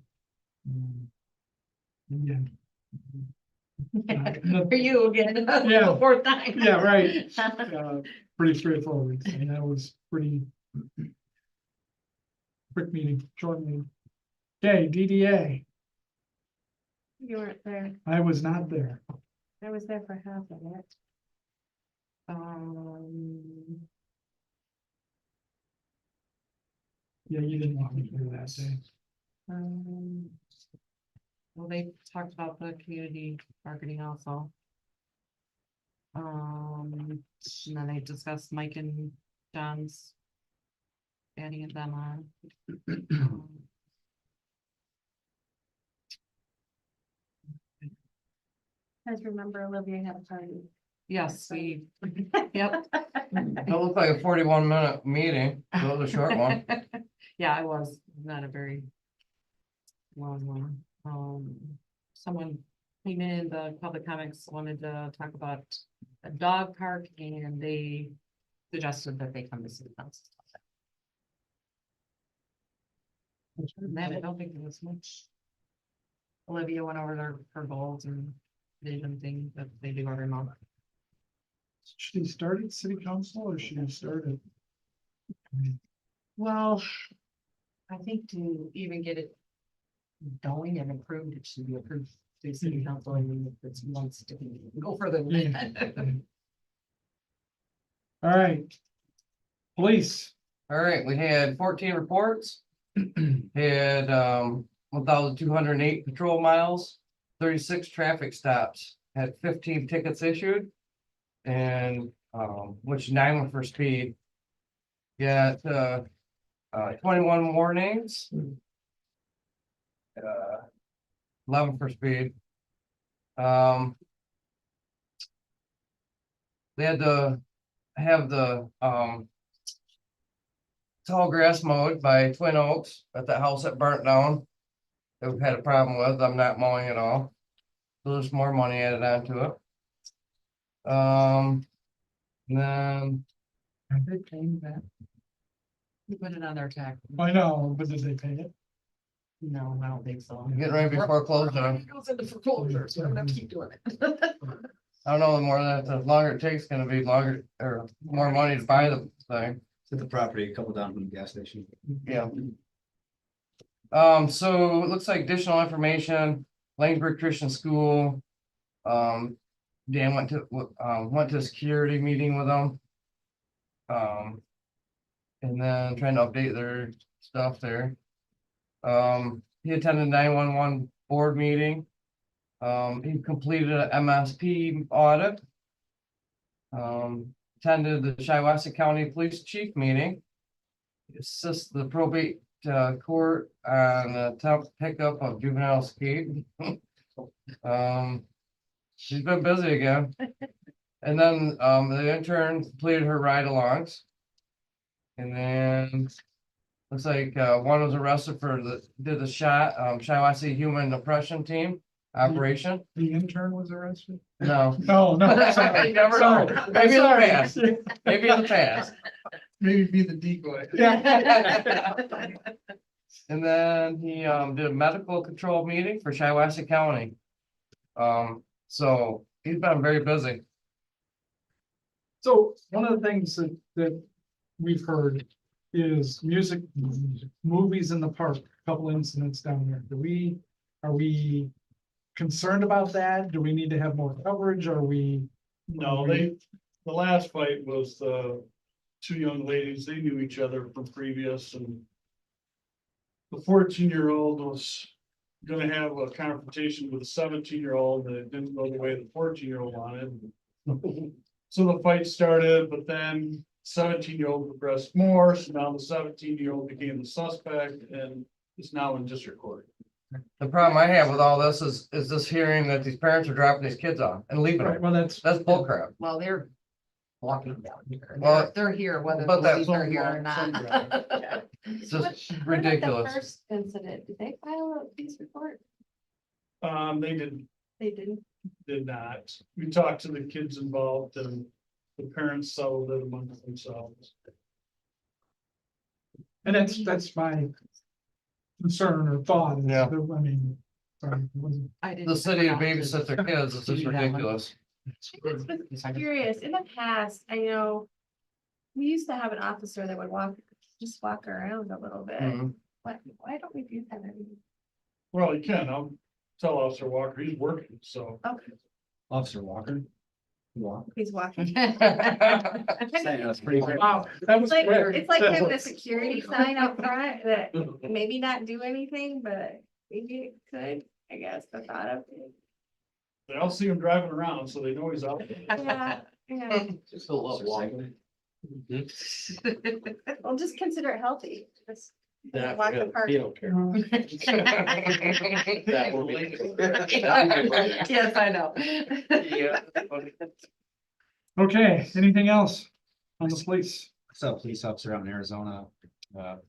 Yeah. For you again. Yeah. The fourth time. Yeah, right. Pretty straightforward, and that was pretty. Quick meeting, short meeting. Okay, DDA, You weren't there. I was not there. I was there for half of it. Yeah, you didn't want me to do that day. Well, they talked about the community marketing also. And then they discussed Mike and John's any of them on. Guys remember Olivia had a party. Yes, we, yep. It looked like a 41-minute meeting, so it was a short one. Yeah, I was not a very long one. Someone came in, the public comments wanted to talk about a dog park and they suggested that they come to city council. And then I don't think there was much. Olivia went over her goals and vision thing that they do every month. Should he start at city council or should he start at? Well, I think to even get it going and approved, it should be approved through city council, and if it's wants to go further than that. All right. Police, All right, we had 14 reports. Had 1,208 patrol miles, 36 traffic stops, had 15 tickets issued. And which 9 were for speed. Got 21 warnings. 11 for speed. They had to have the tall grass mowed by Twin Oaks at the house that burnt down. That we've had a problem with. I'm not mowing at all. So there's more money added onto it. And then are they paying that? We put it on their tax. I know, but did they pay it? No, I don't think so. getting ready before closing. It goes into foreclosure, so I'm gonna keep doing it. I don't know, the more that, the longer it takes, gonna be longer or more money to buy the thing. To the property, a couple down from the gas station. Yeah. So it looks like additional information, Laingsburg Christian School. Dan went to a security meeting with them. And then trying to update their stuff there. He attended 911 board meeting. He completed an MSP audit. Attended the Shiawassee County Police Chief meeting. Assist the probate court on the top pickup of juvenile escape. She's been busy again. And then the intern completed her ride-alongs. And then looks like one was arrested for did the Shiawassee Human Oppression Team operation. The intern was arrested? No. No, no, sorry. You never know. Sorry. Maybe in the Sorry. past. Maybe in the past. Maybe be the decoy. And then he did a medical control meeting for Shiawassee County. So he's been very busy. So one of the things that we've heard is movies in the park, a couple incidents down there. Are we concerned about that? Do we need to have more coverage? Are we? No, the last fight was the two young ladies, they knew each other from previous and. The 14-year-old was gonna have a confrontation with a 17-year-old that didn't go the way the 14-year-old wanted. So the fight started, but then 17-year-old progressed more, so now the 17-year-old became the suspect and is now in district court. The problem I have with all this is this hearing that these parents are dropping these kids off and leaving Right, them. well, That's bullcrap. Well, they're walking down here. Well, They're here whether but the that's- police are here or not. It's just What about ridiculous. The first incident, did they file a police report? They They didn't. did not. We talked to the kids involved and the parents settled it amongst themselves. And that's my concern or thought. is Yeah. that, I mean, sorry, it wasn't- I didn't- The city to I forgot babysit their kids is just do that one. ridiculous. I was curious, in the past, I know we used to have an officer that would just walk around a little bit. Mhm. Why don't we do that anymore? Well, you can, I'll tell Officer Walker, he's working, so. Okay, Officer Walker. Walk. he's walking. Saying that's pretty great. Wow, that was It's like, quick. it's like having a security sign out front that maybe not do anything, but maybe it could, I guess, the thought of it. They all see him driving around, so they know he's out there. Yeah, yeah. Just a little walking. Well, just consider it healthy. Just That, walk the park. you don't care. That will be. Yes, I know. Yeah. Okay, anything else on the police? So police officer out in Arizona, or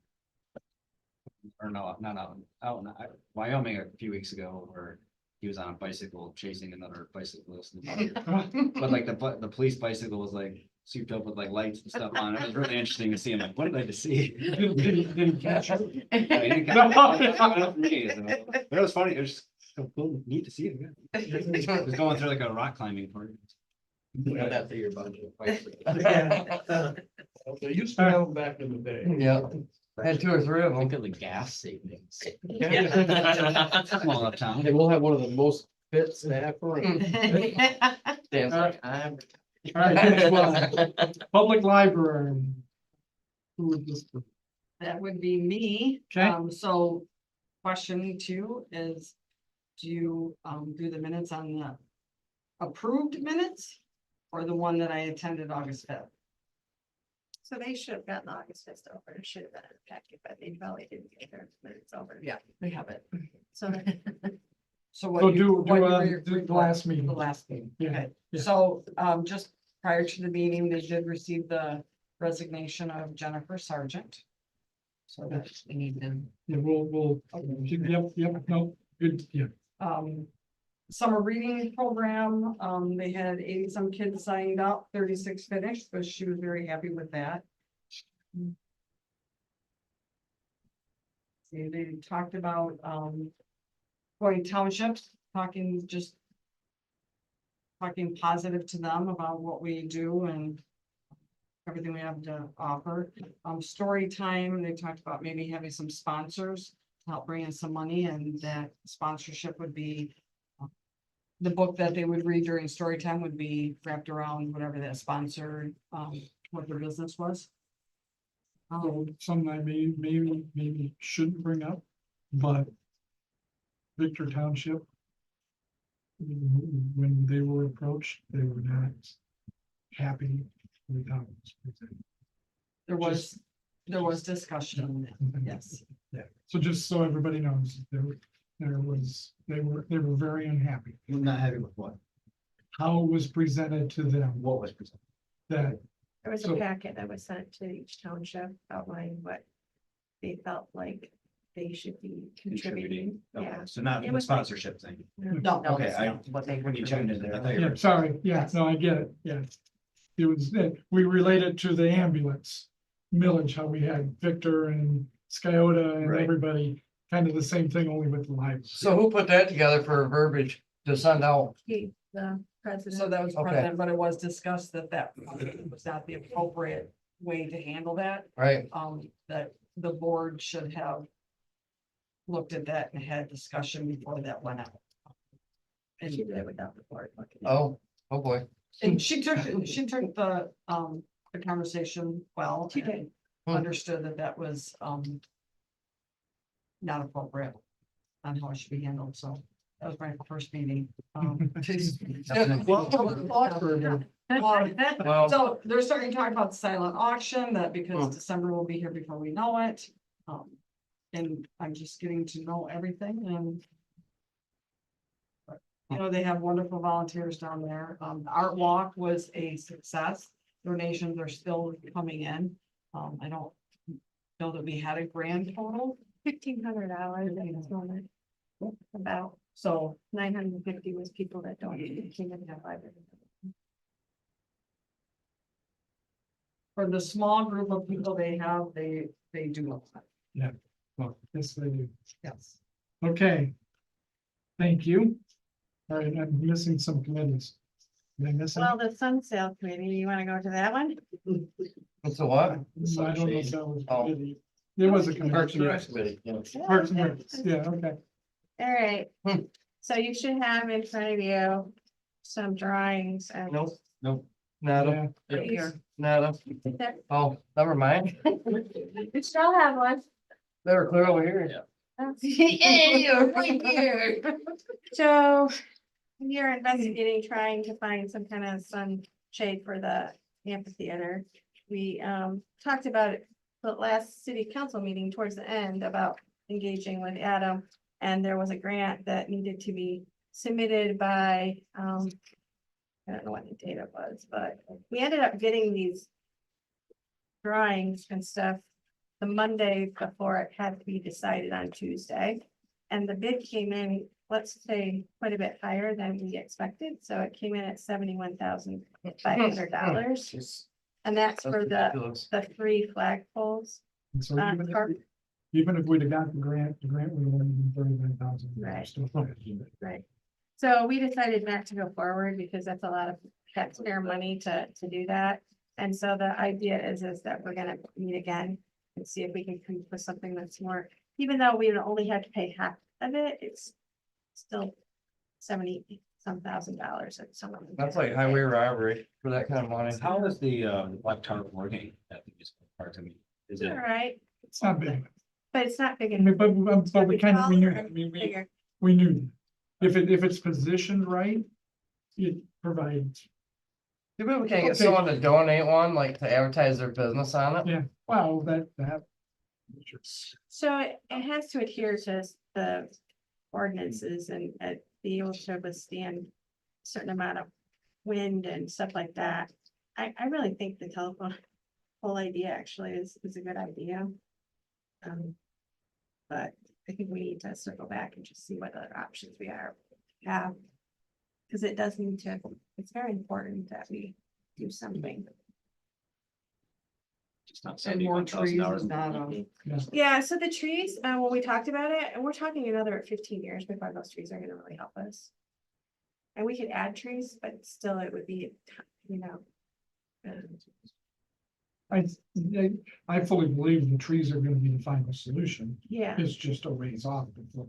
no, not out in Wyoming a few weeks ago, where he was on a bicycle chasing another bicyclist. But like the police bicycle was like souped up with like lights and stuff on it. It was really interesting to see. I'm like, what did I just see? Did he catch her? I mean, it got- enough for me, so- But it was funny. It was just so cool, neat to see it. Yeah. It was going through like a rock climbing part. Add that to your budget. They used to have them back in the day. Yeah, I had 2 or 3 of them. Think of the gas savings. Small enough town. They will have one of the most fit staff around. Dan's like, I'm. All right, next one. Public library. Who would this be? That would be me. Okay. So question 2 is, do you, do the minutes on the approved minutes? Or the one that I attended August 5th? So they should have gotten August fifth over. It should have been in the packet, but they probably didn't get their minutes over. Yeah, we have it. So So what So you- what you do the last meeting. The last meeting, Yeah, okay. yeah. So, just prior to the meeting, they did receive the resignation of Jennifer Sargent. So that we need to, Yeah, we'll, yep, no, good, yeah. summer reading program, they had 80 some kids signed up, 36 finished, so she was very happy with that. See, they talked about, going townships, talking positive to them about what we do and everything we have to offer. Story time, they talked about maybe having some sponsors to help bring in some money, and that sponsorship would be the book that they would read during story time would be wrapped around whatever that sponsor, what their business was. So something I maybe shouldn't bring up, but Victor Township, when they were approached, they were not happy with how it was presented. There was discussion on that, yes. Yeah, so just so everybody knows, they were very unhappy. I'm not happy with what? How it was presented to them, What was presented? that there was So- a packet that was sent to each township outlining what they felt like they should be contributing. Okay, Yeah. so not It the was- sponsorship thing. No, Okay, that's not what they. When you chimed in there, I thought you yeah, were. sorry, yeah, no, I get it, yeah. It was, we related to the ambulance millage, how we had Victor and Sciota and Right. everybody, kind of the same thing, only with the lives. So who put that together for verbiage to send out? He, the president. So that was Okay. present, but it was discussed that was not the appropriate way to handle that. Right, That the board should have looked at that and had discussion before that went out. She did it without the board looking. oh boy. And she took the conversation well. She did. and Understood that was, not appropriate on how it should be handled, so that was my first meeting. Well, So they're starting to talk about the silent auction, that because December will be here before we know it. And I'm just getting to know everything and. You know, they have wonderful volunteers down there. The art walk was a success. Donations are still coming in. I don't know that we had a grand total, $1,500 at this moment. About so 950 was people that donated. Came in at 500. for the small group of people they have, they do. a lot. Well, yes, they do. Yes. Okay. Thank you. All right, I'm missing some committees. Did I miss any? Well, the Sun Sale Committee, you want to go to that one? it's a what? I don't know if that was a Oh. committee. There was a Parks and committee. Rec committee, yeah. Parks and Rec, yeah, okay. All right, so you should have in front of you some drawings and. Nope, nada, Yeah. Right here. nada. There- Oh, never mind. You still have one. They were clear over here. Yeah, right here. So you're investigating, trying to find some kind of sunshade for the amphitheater. we talked about it the last city council meeting towards the end about engaging with Adam. And there was a grant that needed to be submitted by, I don't know what the date it was, but we ended up getting these drawings and stuff the Monday before it had to be decided on Tuesday. And the bid came in, let's say, quite a bit higher than we expected, so it came in at $71,500. And that's for ridiculous. the 3 flagpoles. And so Uh, even if we'd have got the grant would have only been 39,000. Right. Right. So we decided not to go forward because that's a lot of taxpayer money to do that. And so the idea is that we're gonna meet again and see if we can come up with something that's more, even though we only had to pay half of it, it's still 70-some thousand dollars at some of them. That's like highway robbery for that kind of money. How is the left turn working at the municipal park? I mean, is All it? right, It's not big. but it's not big I mean, enough. but we kind of, we knew, Taller that. I mean, we, Bigger. we knew. If it's positioned right, it provides, Maybe we can't get someone to donate one, like to advertise their business on it. yeah, wow, that. So it has to adhere to the ordinances and be able to withstand a certain amount of wind and stuff like that. I really think the telephone whole idea actually is a good idea. But I think we need to circle back and just see what other options we have. Because it does need to, it's very important that we do something. Just not And more trees $71,000. is not, Yeah, so the trees, when we talked about it, and we're talking another 15 years before those trees are gonna really help us. And we could add trees, but still it would be, you know. I fully believe the trees are gonna be the final solution. Yeah, It's just a ways off before.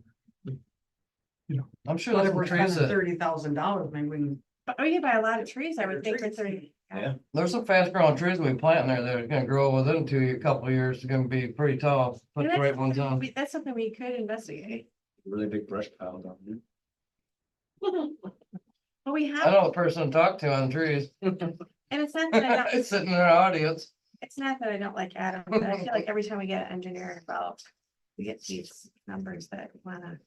I'm sure but there's if we're some trees spending that, $30,000, maybe we can. but we could buy a lot of trees, I would think for 30. Yeah. there's some fast growing trees we plant in there that are gonna grow within a couple of years. They're gonna be pretty tall. Put And the right ones on. That's something we could investigate. Really big brush pile down there. But we I have, know a person to talk to on trees. and it's not that I don't, It's sitting in our audience. it's not that I don't like Adam, but I feel like every time we get an engineer involved, we get these numbers that wanna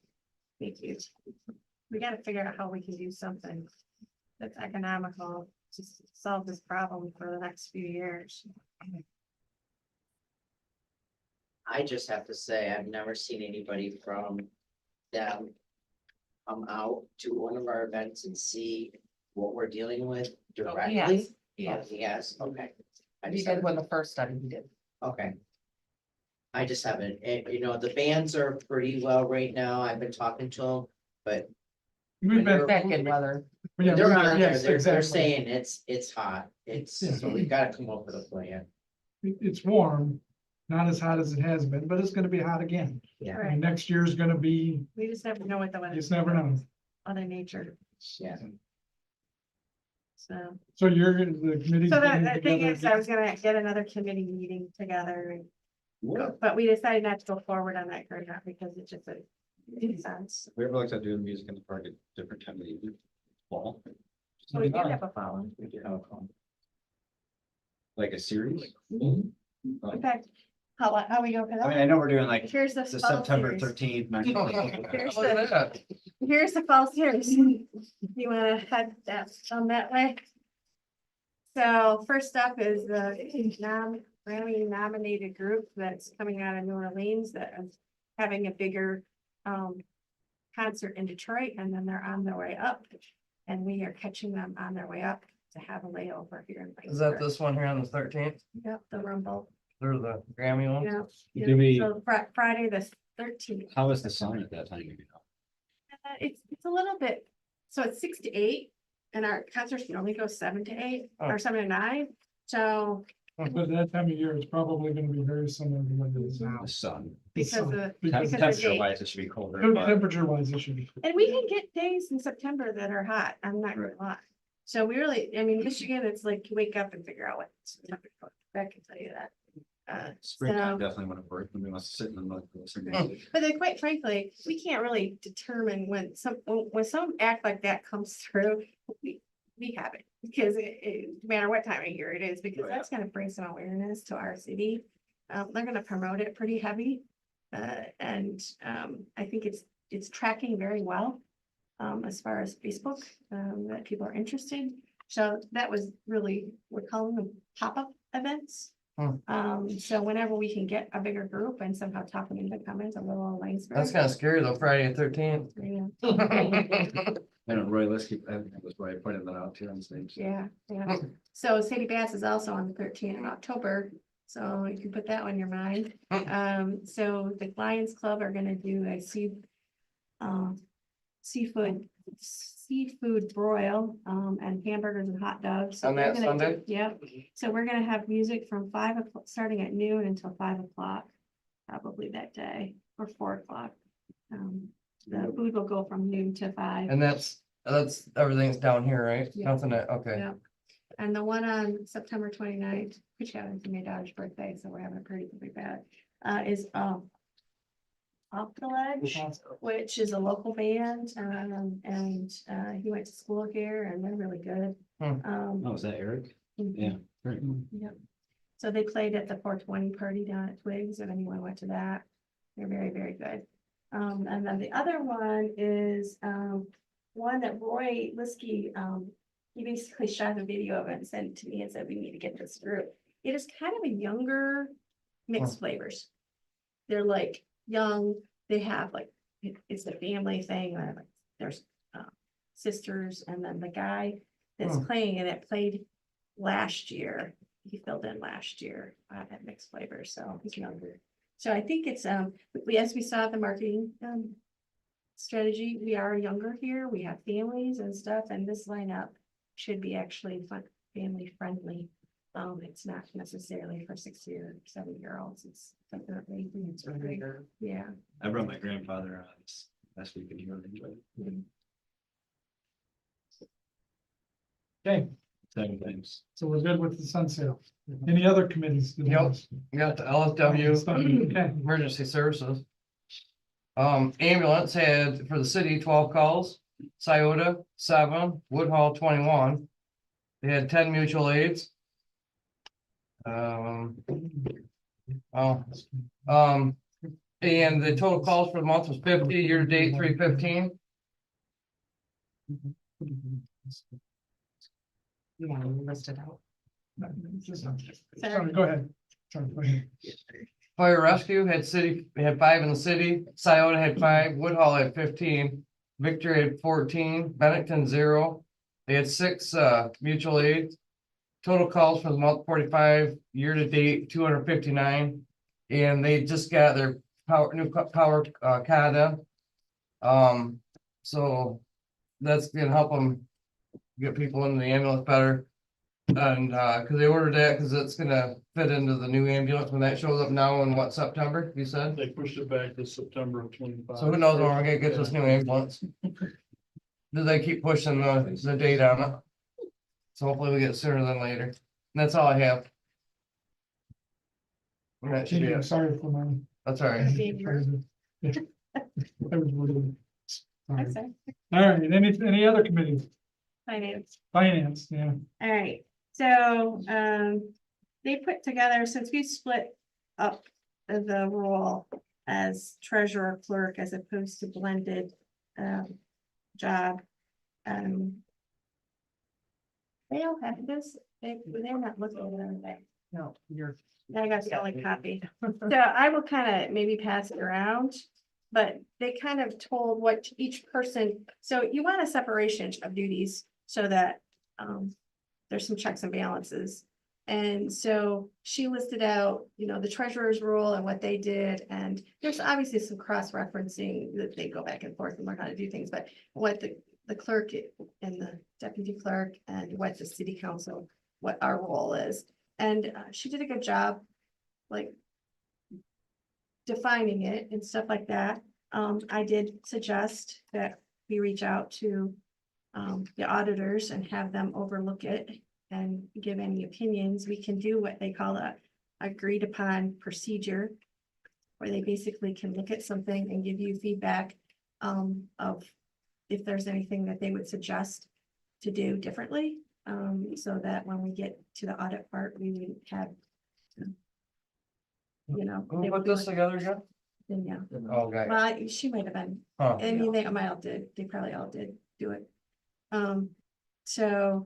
make you. We gotta figure out how we can do something that's economical to solve this problem for the next few years. I just have to say, I've never seen anybody from them come out to one of our events and see what we're dealing with directly. Yes, Oh, yes, okay. I he just did haven't, when the first study he did. okay. I just haven't, you know, the bands are pretty well right now. I've been talking to them, but We've been. Back in weather. Yeah, they're we- on there, yes, they're exactly. saying it's hot. It's, Yeah. so we've gotta come up with a plan. It's warm, not as hot as it has been, but it's gonna be hot again. Yeah. And next year's gonna be, We just never know what the you weather, just never know. other nature, Yeah. so. So the committee's. So getting the thing together is, I was gonna get another committee meeting together, and What? but we decided not to go forward on that grant because it just made sense. We ever looked at doing music in the park at different time of the year? Fall? So we do have a follow. We do have a call. Like a series? In fact, how we go for I mean, I that? know we're doing like Here's the the fall September series. 13th. Look Here's at that. Here's the fall series. You wanna head that way? So first up is the Grammy nominated group that's coming out of New Orleans that is having a bigger concert in Detroit, and then they're on their way up. And we are catching them on their way up to have a layover here in Is that Laingsburg. this one here on the 13th? Yep, the Rumble. They're the Grammy ones? Yeah. Do we- So Friday the 13th. How is the sun at that time? You know? It's a little bit, so it's 6 to 8, and our concerts can only go 7 to 8 Oh. or 7 to 9. So But that time of year, it's probably gonna be very similar to what it is now. The sun. because So, of, because because of Temperature date. wise, it should be colder. tem- but- Temperature wise, it should be. And we can get days in September that are hot, I'm not gonna Right. lie. So we really, I mean, Michigan, it's like you wake up and figure out what temperature, I can tell you that. Springtime So- definitely wouldn't work. We must sit in the mud. But then quite frankly, we can't really determine when some act like that comes through. we have it, because no matter what time of year it is, because that's gonna bring some awareness to our city. They're gonna promote it pretty heavy. And I think it's tracking very well. As far as Facebook, that people are interested. So that was really, we're calling them pop-up events. So whenever we can get a bigger group and somehow talk them into coming to Little Laingsburg. That's kind of scary though, Friday the 13th. I know Roy Liskey, I think it was Roy pointed that out too on stage. Yeah, yeah. So City Bass is also on the 13th of October, so you can put that on your mind. So the Lions Club are gonna do a seafood broil, and hamburgers and hot dogs. So On they're that gonna do- Sunday? Yep, so we're gonna have music from 5 o'clock, starting at noon until 5 o'clock, probably that day, or 4 o'clock. The food will go from noon to 5. And that's everything's down here, right? Yeah. Nothing that, okay. Yeah. And the one on September 29th, which happens to be my daughter's birthday, so we're having a pretty bad, is Off the Ledge, which is a local band, and he went to school here and they're really good. Oh, is that Eric? Mhm. Yeah. Great. Yep. So they played at the 420 party down at Twigs, and anyone went to that. They're very, very good. And then the other one is, one that Roy Liskey, he basically shot a video of it and sent it to me and said, we need to get this group. It is kind of a younger mixed flavors. They're like young, they have like, it's a family thing, like there's sisters, and then the guy that's playing it played last year. He filled in last year at Mixed Flavors, so he's younger. So I think it's, as we saw the marketing strategy, we are younger here, we have families and stuff, and this lineup should be actually fun, family friendly. It's not necessarily for 6 or 7-year-olds, it's definitely, it's really, yeah. I brought my grandfather this last week and he really enjoyed it. Okay, Seven things. so we're good with the sun sale. Any other committees? Yep. We got the LSW Okay. Emergency Services. Ambulance had for the city 12 calls, Scioto 7, Woodhull 21. They had 10 mutual aids. And the total calls for the month was 50, year to date 315. You want to list it out? Sorry, go ahead. Sorry, go ahead. Fire rescue had 5 in the city, Scioto had 5, Woodhull had 15, Victor had 14, Bennington 0. They had 6 mutual aids. Total calls for the month 45, year to date 259, and they just got their new power CADA. So that's gonna help them get people in the ambulance better. And because they ordered that because it's gonna fit into the new ambulance when that shows up now in what, September, you said? They pushed it back to September of 25. So who knows when we're gonna get this new ambulance? Do they keep pushing the date on it? So hopefully we get it sooner than later. And that's all I have. And that should be I'm it. sorry for my. That's all right. I was worried. Sorry. That's it. All right, any other committees? Finance. Finance, yeah. All right, so, they put together, since we split up the role as treasurer clerk as opposed to blended, job, they all have this, they're not looking at anything. No, you're. I got the only copy. So I will kind of maybe pass it around, but they kind of told what each person, so you want a separation of duties so that there's some checks and balances. And so she listed out, the treasurer's role and what they did, and there's obviously some cross-referencing that they go back and forth and learn how to do things, but what the clerk and the deputy clerk and what the city council, what our role is. And she did a good job, like defining it and stuff like that. I did suggest that we reach out to the auditors and have them overlook it and give any opinions. We can do what they call a agreed upon procedure, where they basically can look at something and give you feedback of if there's anything that they would suggest to do differently. So that when we get to the audit part, we would have. You know. Who they put would be this like- together again? Yeah, Okay. well, she might have been, Huh. I mean, they might all did, they probably all did do it. So.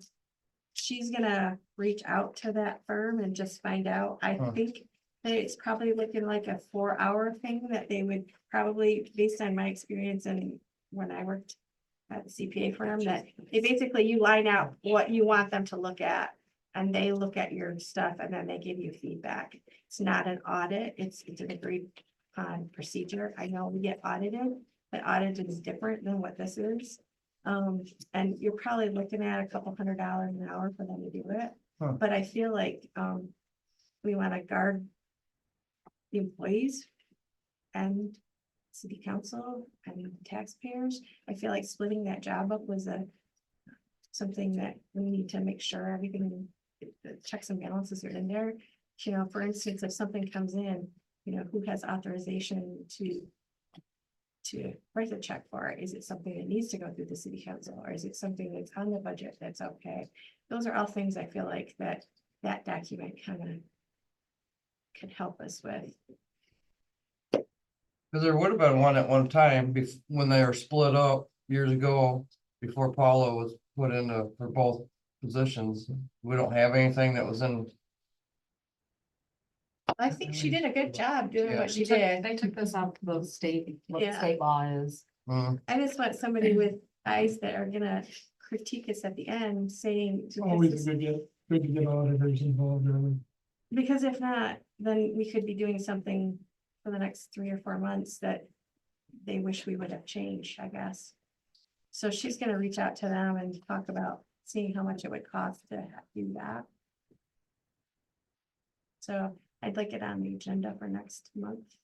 She's gonna reach out to that firm and just find out, I Huh. think that it's probably looking like a 4-hour thing that they would probably, based on my experience and when I worked. At the CPA firm, that they basically, you line out what you want them to look at. And they look at your stuff and then they give you feedback. It's not an audit, it's an agreed upon procedure. I know we get audited, but audited is different than what this is. And you're probably looking at a couple $100 an hour for them to do it. Huh. But I feel like, we wanna guard the employees and city council and taxpayers. I feel like splitting that job up was something that we need to make sure everything, the checks and balances are in there. You know, for instance, if something comes in, you know, who has authorization to write the check for it? Is it something that needs to go through the city council, or is it something that's on the budget that's okay? Those are all things I feel like that document kind of can help us with. Cause there would have been one at one time when they were split up years ago, before Paula was put into for both positions. We don't have anything that was in. I think she did a good job doing Yeah. what she did. They took this up to the state, what Yeah. state law is. Mm, I just want somebody with eyes that are gonna critique us at the end, saying. It's always good to get auditors involved early. Because if not, then we could be doing something for the next 3 or 4 months that they wish we would have changed, I guess. So she's gonna reach out to them and talk about seeing how much it would cost to do that. So I'd like it on the agenda for next month.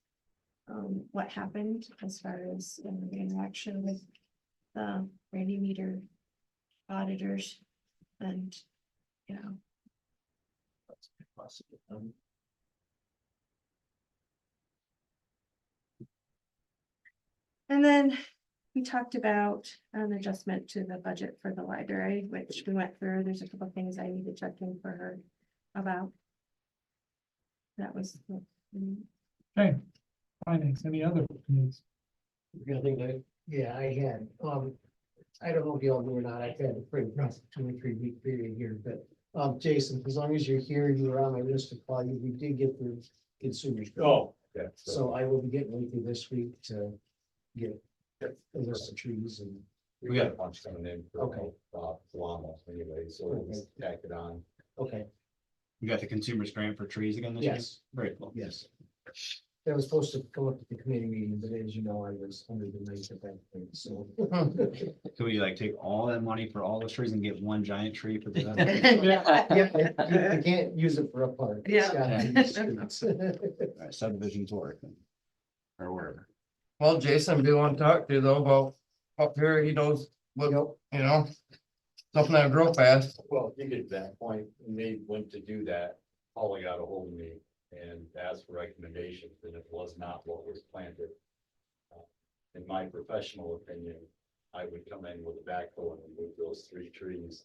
What happened as far as the interaction with the Randy Meter auditors and, you know. And then we talked about an adjustment to the budget for the library, which we went through. There's a couple of things I need to check in for her about. That was. Okay, finance, any other news? Yeah, I had, I don't know if y'all do or not, I've had a pretty rough 2 or 3 week period here, but, Jason, as long as you're here, you were on my list to call you, we did get the consumers. Oh, yeah. So I will be getting with you this week to get a list of trees and. We got a bunch coming in. Okay. Almost anyway, so we'll just tack it on. Okay, You got the consumers grant for trees again this year? yes, Very cool. yes. That was supposed to come up at the committee meeting, but as you know, I was under the knife at that point, so. Could we like take all that money for all the trees and get one giant tree for the? Yeah, I can't use it for a park. It's gotta be streets. Alright, subdivisions work. Or wherever. well, Jason, we want to talk to you though about up here, he knows what, you know. Something that grow fast. Well, you get to that point, and they went to do that, Paula got a hold of me and asked for recommendations, and it was not what was planted. In my professional opinion, I would come in with a backhoe and remove those 3 trees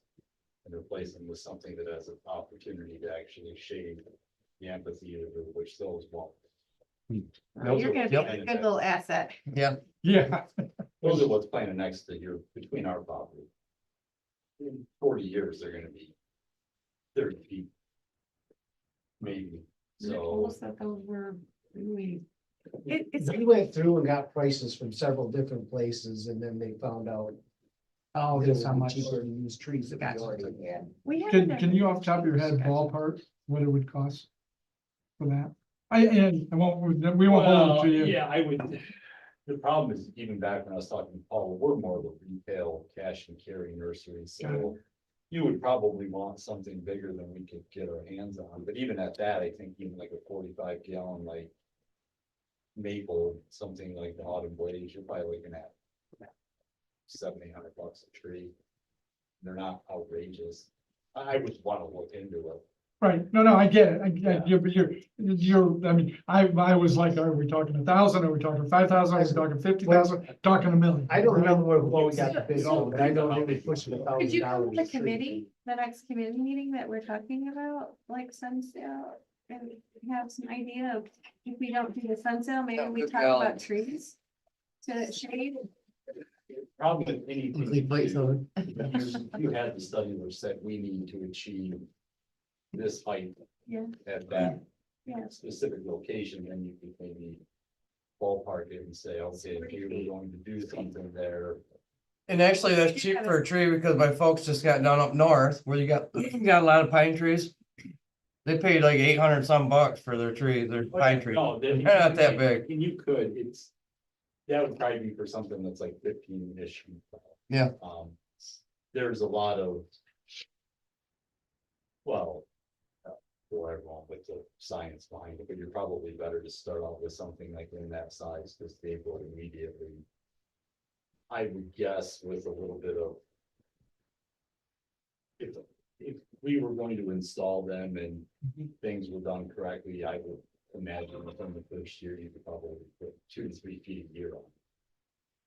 and replace them with something that has an opportunity to actually shade the amphitheater, which those won't. You're gonna be a good little asset. Yeah, Yeah, Those are what's planted next to your, between our property. In 40 years, they're gonna be 30 feet. Maybe, so. That those were really. It's, We went through and got prices from several different places, and then they found out. oh, that it that's how would be much. cheaper to use trees. that we Gotcha. already yeah, had. we have. Can you off the top of your head ballpark what it would cost for that? And I won't, we won't hold it to you. Yeah, I would, the problem is, even back when I was talking to Paul, we're more of a retail cash and carry nursery, so. You would probably want something bigger than we could get our hands on, but even at that, I think even like a 45 gallon, like. Maple, something like the autumn blaze, you're probably looking at. $700-800 a tree. They're not outrageous. I would want to look into it. Right, no, I get it, I mean, I was like, are we talking 1,000, are we talking 5,000, are we talking 50,000, talking 1 million? I don't remember what we got the bid on, but I know they were pushing Could you come to the $1,000. committee, the next committee meeting that we're talking about, like Sunsdale? And have some idea of, if we don't do the Sunsdale, maybe we talk about trees to shade. Probably anything. Complete place of it. You had the study which said we need to achieve this height. Yeah. At that. Yeah. Specific location, then you could maybe ballpark it and say, okay, if you were going to do something there. And actually, that's cheap for a tree because my folks just got done up north where you got, got a lot of pine trees. They paid like 800 some bucks for their tree, their pine tree. No, They're not that big. And you could, that would probably be for something that's like 15-ish. Yeah. There's a lot of. Well. For everyone with the science behind it, but you're probably better to start off with something like in that size, because they will immediately. I would guess with a little bit of. If we were going to install them and things were done correctly, I would imagine within the first year, you could probably put 2 to 3 feet a year on.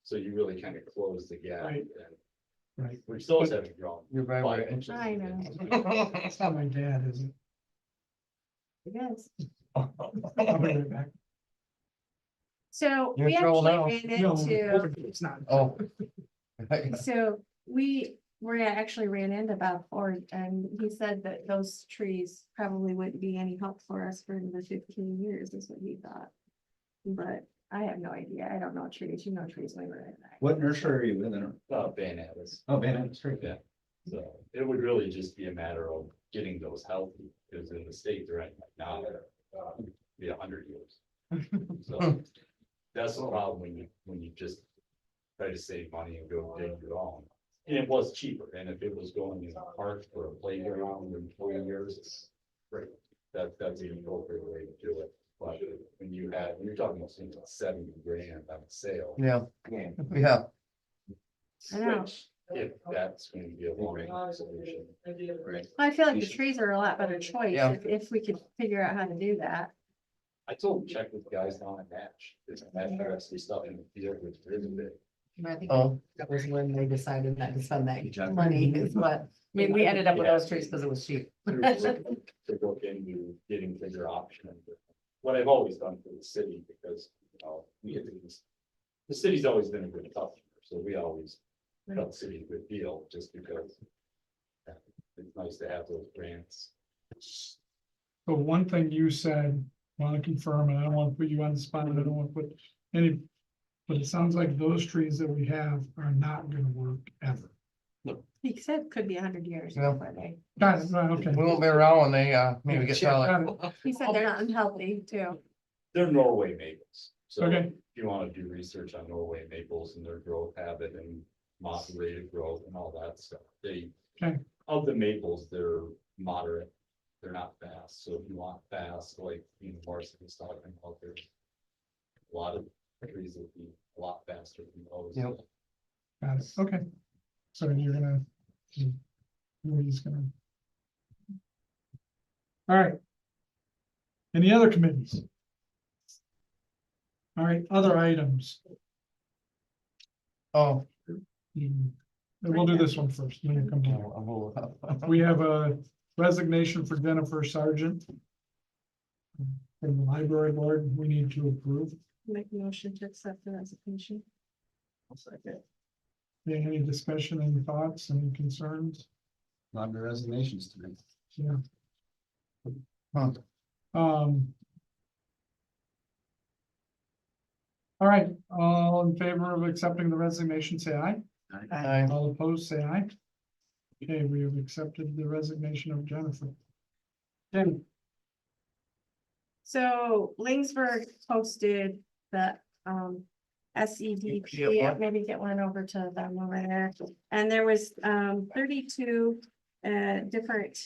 So you really kind of close the gap. Right. And Right, we still haven't grown. You're right, 5 right. inches. I know. that's not my dad, is it? Yes. I'll be right back. So You're we in trouble actually ran No, into, it's not. Oh. so we actually ran into Bob Ford, and he said that those trees probably wouldn't be any help for us for the 15 years, is what he thought. But I have no idea. I don't know trees. You know trees way better than I. What nursery are you in? Van Atlas. Oh, man, straight. Yeah. So it would really just be a matter of getting those healthy, because in the state they're at like now, be 100 years. So that's the problem when you just try to save money and go dig your own. And it was cheaper, and if it was going in a park for a playground in 20 years, it's great. That's the appropriate way to do it. But when you're talking about something like 70 grand on sale. Yeah, yeah. I know. Which, if that's going to be a long solution. I feel like the trees are a lot better choice Yeah. if we could figure out how to do that. I told them check with the guys down at Natch. There's actually stuff in the field which really big. I think Oh, that was when they decided not to spend that job. money, is what. I mean, we ended up with those trees because it was cheap. To look into getting bigger options. What I've always done for the city, because, we get these, the city's always been a good customer, so we always cut the city a good deal, just because it's nice to have those grants. But one thing you said, want to confirm, and I don't want to put you on the spot, and I don't want to put any, but it sounds like those trees that we have are not gonna work ever. He said could be 100 years. Yeah. before they- Got it, right, okay. we won't be around when they maybe get taller. Got it. He said they're not unhealthy too. They're Norway maples, so Okay. if you want to do research on Norway maples and their growth habit and moderated growth and all that stuff, Okay. of the maples, they're moderate. They're not fast, so if you want fast, like, Marcy was talking about, there's a lot of trees that would be a lot faster than those. Yep. Got it, okay. So you're gonna. He's gonna. All right. Any other committees? All right, other items. Oh. We'll do this one first, then we'll come to. We have a resignation for Jennifer Sargent. From the library board, we need to approve. Make a motion to accept the resignation. Any discussion, any thoughts, any concerns? A lot of resignations tonight. Yeah. Huh. All right, all in favor of accepting the resignation, say aye. Aye. All opposed, say aye. Okay, we have accepted the resignation of Jennifer. Jenny, So Laingsburg posted that SEDP, Yeah. maybe get one over to them over there. And there was 32 different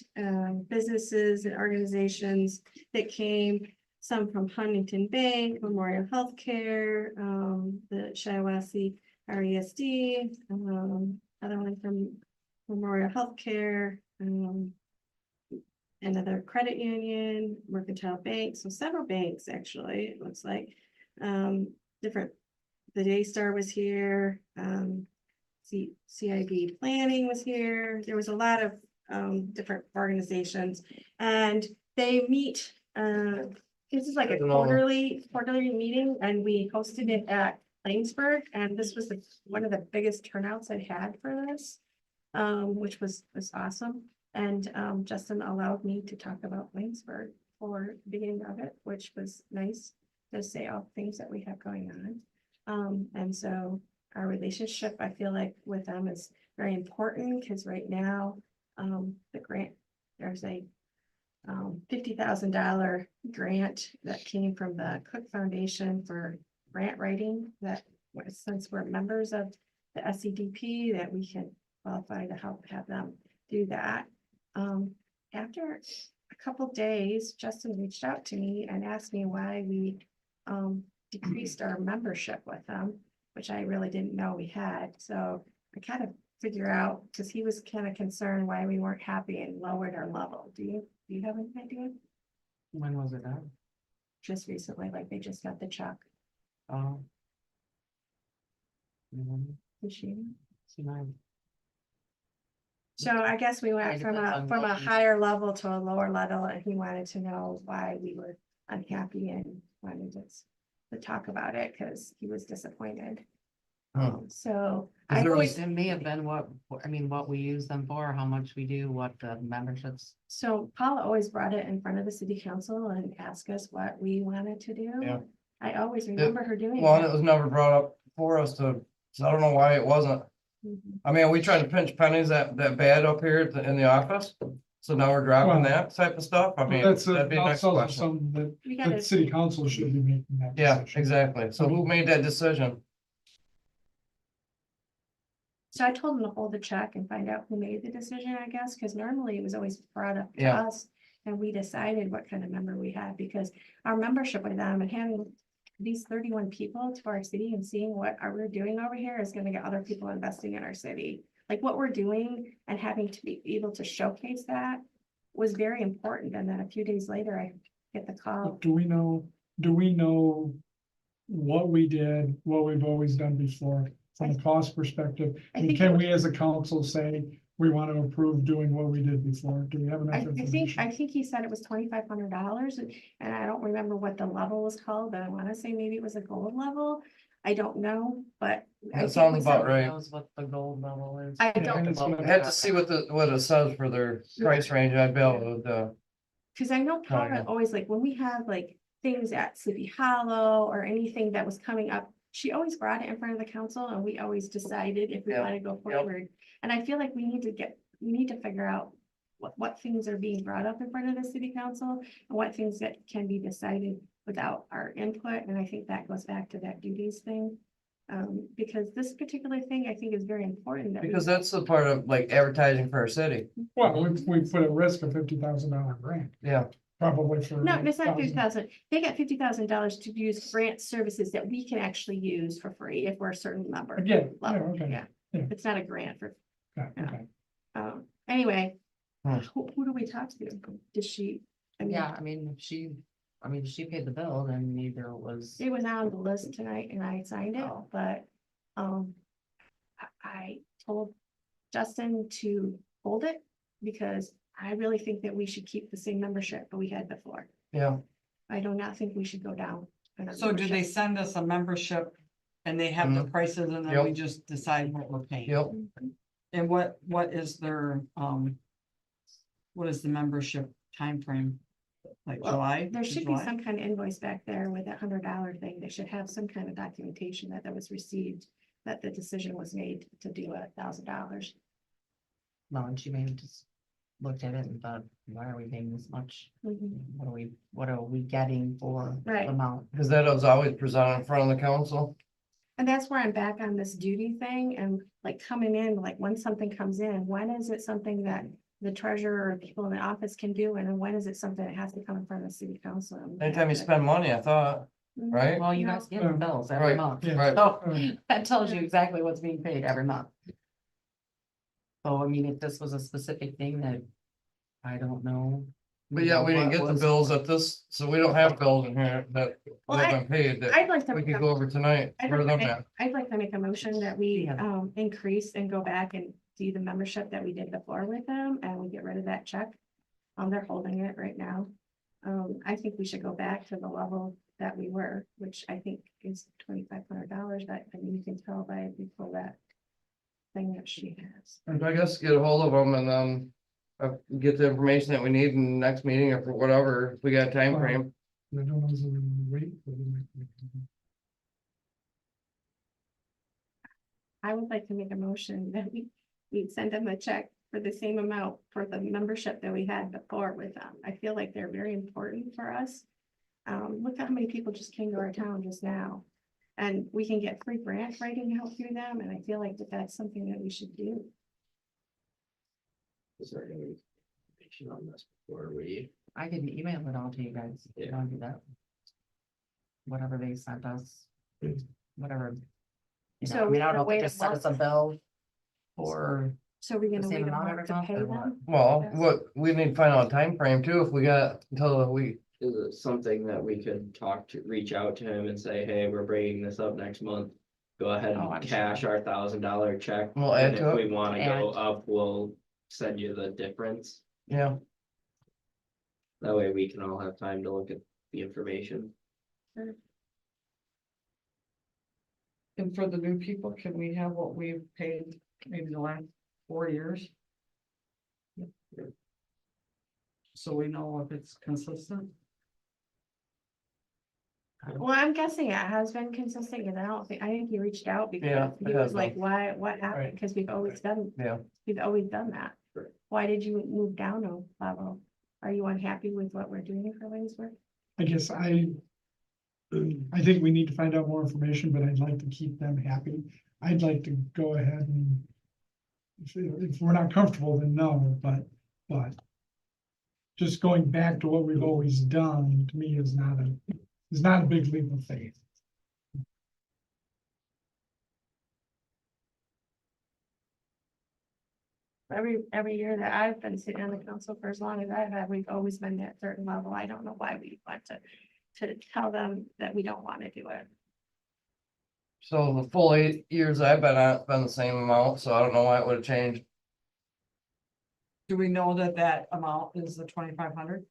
businesses and organizations that came. Some from Huntington Bank, Memorial Healthcare, the Shiawassee RESD, other one from Memorial Healthcare, another credit union, Mercantile Bank, so several banks, actually, it looks like. Different, the Daystar was here, CIB Planning was here, there was a lot of, different organizations. And they meet, this is like a quarterly meeting, and we hosted it at Laingsburg, and this was one of the biggest turnouts I'd had for this. Which was awesome, and Justin allowed me to talk about Laingsburg for the beginning of it, which was nice to say all the things that we have going on. And so our relationship, I feel like with them is very important, because right now, the grant, there's a $50,000 grant that came from the Cook Foundation for grant writing, that since we're members of the SCDP, that we can qualify to help have them do that. After a couple days, Justin reached out to me and asked me why we decreased our membership with them, which I really didn't know we had. So I kind of figure out, because he was kind of concerned why we weren't happy and lowered our level. Do you have any idea? When was it done? Just recently, like they just got the check. Oh. This year. See, mine. So I guess we It went from depends a, on from a what you- higher level to a lower level, and he wanted to know why we were unhappy and wanted us to talk about it, because he was disappointed. So I It always, may have been what we use them for, how much we do, what the memberships. so Paula always brought it in front of the city council and asked us what we wanted to do. Yeah. I always remember her doing Well, and it that. was never brought up for us to, so I don't know why it wasn't. Mhm. I mean, we tried to pinch pennies that bad up here in the office. So now we're dropping Well, that type of stuff. I mean, That's that'd be the next also question. something that We the gotta, city council should be making that Yeah, decision. exactly. So who made that decision? so I told him to hold the check and find out who made the decision, I guess, because normally it was always brought up to Yeah. us. And we decided what kind of member we had, because our membership with them and having these 31 people to our city and seeing what we're doing over here is gonna get other people investing in our city. Like what we're doing and having to be able to showcase that was very important. And then a few days later, I get the call. Do we know what we did, what we've always done before from a cost perspective? I And think can it- we as a council say we want to approve doing what we did before? Do we have enough I think information? he said it was $2,500, and I don't remember what the level was called, but I want to say maybe it was a gold level. I don't know, but. I That think sounds we about said- right. Knows what the gold level is. I Yeah, don't, that's what I had to see what it says for their price range. I'd be able to, because I know Paula Right. always, like, when we have like things at Sleepy Hollow or anything that was coming up, she always brought it in front of the council, and we always decided if we Yep, want to go yep. forward. And I feel like we need to figure out what things are being brought up in front of the city council and what things that can be decided without our input. And I think that goes back to that duties thing. Because this particular thing, I think, is very important. that we- because that's the part of like advertising for our city. Well, we put at risk a $50,000 grant, Yeah, probably for. No, it's not 1,000. 50,000. They got $50,000 to use grant services that we can actually use for free if we're a certain member. Again, yeah, level. okay. Yeah, Yeah. it's not a grant for, Yeah, okay. anyway, Hmm. who do we talk to? Did she? I mean, Yeah, if she paid the bill, then neither was. it was on the list tonight and I signed it, Oh. but, I told Justin to hold it because I really think that we should keep the same membership that we had before. yeah. I do not think we should go down. in our So do they membership. send us a membership and they have the prices and then we Yep. just decide what we're paying? Yep. And what is their, what is the membership timeframe? Like Well, July? There to should be July? some kind of invoice back there with a $100 thing. They should have some kind of documentation that was received, that the decision was made to do $1,000. No, and she may have just looked at it and thought, why are we paying this much? What are we getting for Right. the amount? Because that was always presented in front of the council. And that's where I'm back on this duty thing and like coming in, like when something comes in, when is it something that the treasurer or people in the office can do? And then when is it something that has to come in front of the city council? And Anytime you spend money, I thought, Mhm. right? Well, you No. guys get the bills every Right, month. yeah. Right. So that tells you exactly what's being paid every month. So I mean, if this was a specific thing that I don't know, But yeah, we didn't get the bills at this, so we don't have bills in here that Well, have been paid that I'd like to. we could go over tonight. I'd Where like them to at? make- I'd like to make a motion that we Yeah. increase and go back and do the membership that we did before with them, and we get rid of that check. They're holding it right now. I think we should go back to the level that we were, which I think is $2,500, but I mean, you can tell by before that thing that she has. And I guess get a hold of them and get the information that we need in the next meeting or for whatever, if we got a time frame. I don't know, is it wait for the I would like to make a motion that we send them a check for the same amount for the membership that we had before with them. I feel like they're very important for us. Look how many people just came to our town just now. And we can get free grant writing help through them, and I feel like that's something that we should do. Is there any information on this before we? I can email it all to you guys. if you wanna do that. Whatever they sent us, whatever. You know, So I mean, I don't know wait if a they just sent us month. a bill. Or, So we're gonna The same wait a amount month every to month pay or what? them? Well, Yes. what, we need to find out a time frame too, if we got until we, Is it something that we could reach out to him and say, hey, we're bringing this up next month? Go ahead Oh, and I'm cash sure. our $1,000 check. we'll add And if to we it, wanna Add. go up, we'll send you the difference. yeah. That way we can all have time to look at the information. And for the new people, can we have what we've paid maybe the last 4 years? So we know if it's consistent. Well, I'm guessing it has been consistent, because I think he reached out Yeah, because it he has was like, been. why, what Right. happened? Because we've always done. Yeah. We've always done that. Right. Why did you move down a level? Are you unhappy with what we're doing for Laingsburg? I guess I think we need to find out more information, but I'd like to keep them happy. I'd like to go ahead and if we're not comfortable, then no, but just going back to what we've always done, to me, is not a big leap of faith. Every year that I've been sitting on the council for as long as I've had, we've always been at certain level. I don't know why we want to tell them that we don't want to do it. So the full 8 years I've been at, been the same amount, so I don't know why it would have changed. Do we know that that amount is the 2,500?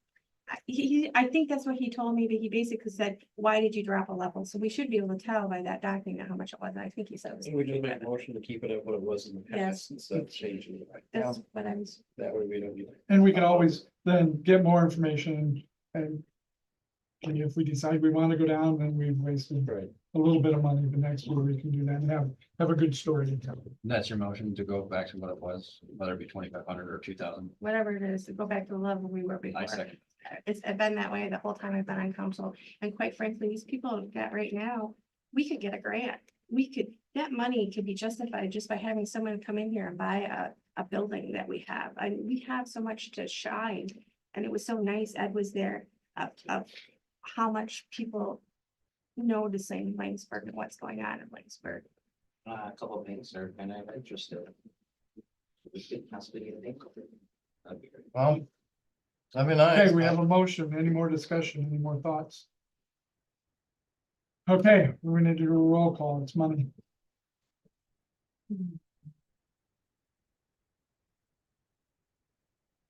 I think that's what he told me, but he basically said, why did you drop a level? So we should be able to tell by that document how much it was. I think he said. it was We just make a motion to keep it at what it was in the Yes. past instead of changing it. That's what I was. That way we don't get. And we can always then get more information and if we decide we want to go down, then we've wasted Right. a little bit of money. The next year we can do that and have a good story to tell. That's your motion to go back to what it was, whether it be 2,500 or 2,000. Whatever it is, to go back to the level we were before. I second. It's been that way the whole time I've been on council, and quite frankly, these people have got right now, we could get a grant. That money could be justified just by having someone come in here and buy a building that we have. We have so much to shine, and it was so nice Ed was there of how much people noticing Laingsburg and what's going on in Laingsburg. A couple of things are kind of interested. We could possibly get an income. That'd be great. Well, that'd be nice. Okay, we have a motion. Any more discussion? Any more thoughts? Okay, we're gonna do a roll call. It's money.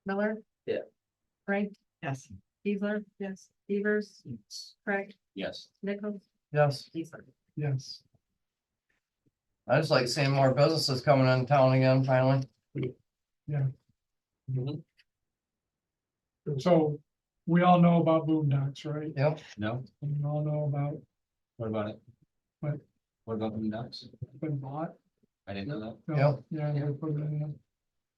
Miller? Yeah. Frank, Yes. Keesler? Yes. Severs? Craig, Yes. Nichols, Yes, Keesler. Yes. I just like seeing more businesses coming in town again finally. So we all know about boondocks, right? Yep, No, We all know about what about it? What? What about the ducks? been bought. I didn't know that. No, yeah, they put it in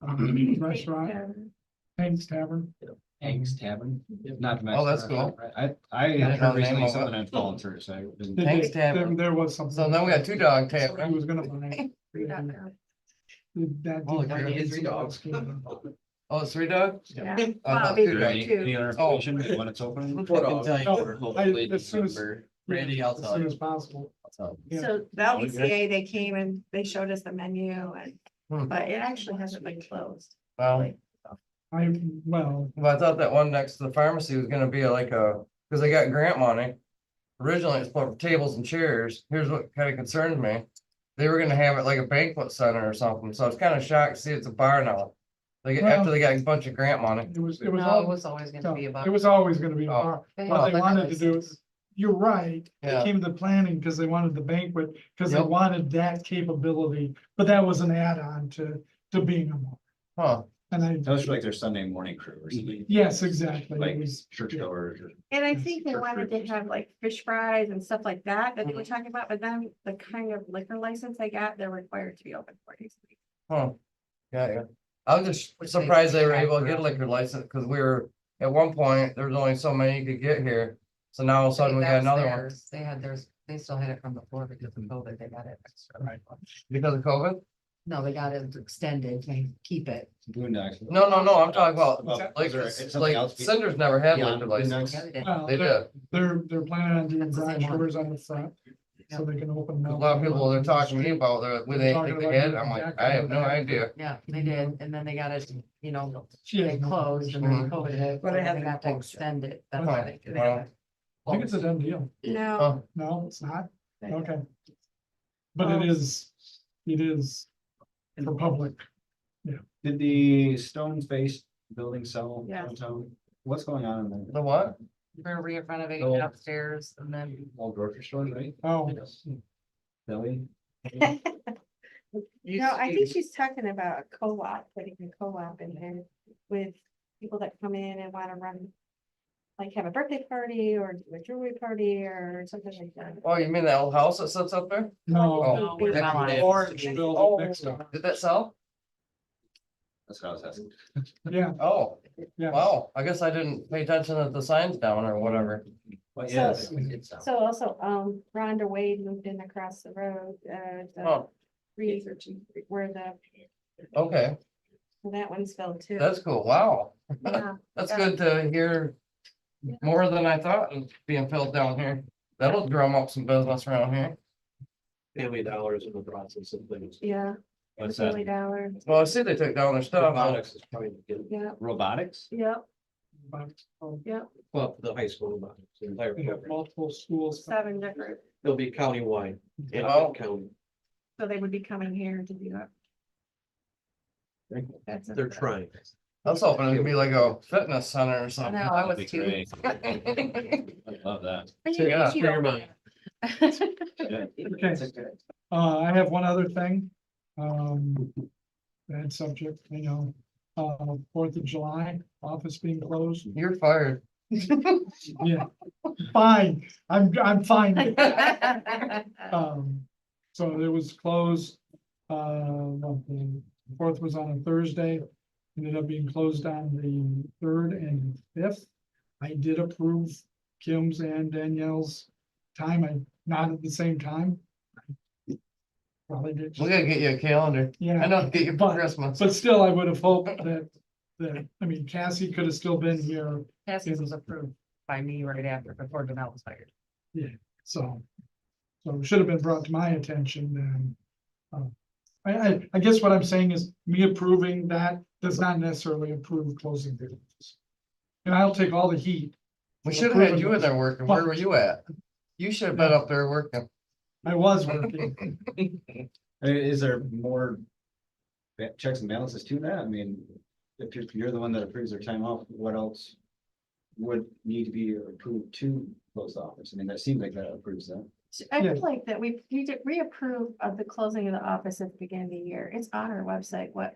a restaurant, Hank's Tavern. Hank's Tavern, not the. Oh, that's Mexican cool. restaurant. I didn't had know heard the name recently of something it. had fallen through, so I didn't. Hank's There Tavern. was something. So then we got 2 dog He taverns. was gonna buy. That Oh, did- okay. 3 dogs. Oh, it's 3 dogs? Yeah. I Well, thought big two Is there dogs. any, too. any other information when it's open? I can tell you No, we're hopefully as soon as- December. Randy, I'll As tell soon you. as possible. I'll tell Yeah. So the LBCA, they came and they showed us the menu and, Hmm. but it actually hasn't been closed. Well, well, But I thought that one next to the pharmacy was gonna be like cause they got grant money. Originally it's for tables and chairs. Here's what kind of concerns me. They were gonna have it like a banquet center or something, so I was kind of shocked to see it's a bar now. Like after they got a bunch of grant money. it was No, it all, was always gonna no, be about. it was always gonna be a Oh. bar. They What had they liquor wanted to do license. is, you're right, they Yeah. came to planning because they wanted the banquet, because they Yep. wanted that capability, but that was an add-on to being a bar. Huh, And I, That was for like their Sunday morning crew or something. yes, exactly. It Like was- churchgoers or. And I think they For wanted fruit. to have like fish fries and stuff like that they were talking about, but then the kind of liquor license they got, they're required to be open 4 days a week. huh. Yeah. I was just Which they surprised they were track able to get a for. liquor license, cause we were, at one point, there was only so many you could get here. So now all of a sudden we got That's another one theirs. They had theirs, they still had it from before because of COVID, they got it extra. Right. because of COVID. No, they got it extended to keep it. Boondocks. No, I'm talking about, About- like, is there something like else Cinder's never had beyond liquor license. Boondocks? Yeah, they did. Well, They did. they're planning on doing That's the same garage one. doors on the front, so they can open. A lot of people, they're talking to me about their, when they Talking think about ahead, doing I'm like, exactly I have no that. idea. Yeah, they did, and then they got it, you know, She has they no closed and then COVID hit, But so it they hasn't got to closed yet. extend it. That's why they Wow. got it I think it's a done deal. No. Oh, No, it's not. Okay. But it is for public. Did the stone faced building sell Yeah. downtown? What's going on in there? the what? We're renovating Oh. upstairs and then All grocery stores, right? Oh, Deli? No, I think she's talking about a co-op, putting a co-op in there with people that come in and wanna run. Like have a birthday party or do a jewelry party or something like that. Oh, you mean that old house that sits up there? no. No, we're That not. did. Orange Oh, building next to, did that sell? That's what I was asking. yeah, Oh, yeah. wow, I guess I didn't pay attention to the signs down or whatever. But So- yeah. So also, Rhonda Wade moved in across the road, the Oh, where the, okay, so that one's filled too. that's cool, wow. Yeah. That's Yeah. good to hear more than I thought is being filled down here. That'll drum up some business around here. Family Dollars in the process of things. Yeah, What's Billy that? Dollar, Well, I see they took down their stuff. Robotics is trying to get, yeah, Robotics? yeah, Oh, yeah, well, the high school robotics, the entire we have program. multiple schools. 7 different, It'll be countywide. in Oh. county. so they would be coming here to do that. That's They're trying. I was hoping it'd be like a fitness center or I something. know, I was That'd be too. great. I love that. Yeah, You for your don't- mind. Yeah. Okay, I have one other thing. Bad subject, you know, 4th of July, office being closed. You're fired. Yeah, fine, I'm fine. with that. So it was closed, the 4th was on a Thursday, ended up being closed on the 3rd and 5th. I did approve Kim's and Danielle's time, not at the same time. Probably did. We gotta get you a calendar. Yeah. I know, get you for But- Christmas. But still, I would have hoped I mean, Cassie could have still been here, Cassie's was approved by me right after, before Janelle was hired. so. So it should have been brought to my attention and. I guess what I'm saying is me approving that does not necessarily approve closing the office. And I'll take all the heat. We should have had you in there working. Where were you at? You should have been up there working. I was working. Is there more checks and balances to that? I mean, if you're the one that approves their time off, what else would need to be approved to close the office? I mean, that seems like that approves that. I Yeah. feel like that we need to reapprove of the closing of the office at the beginning of the year. It's on our website, what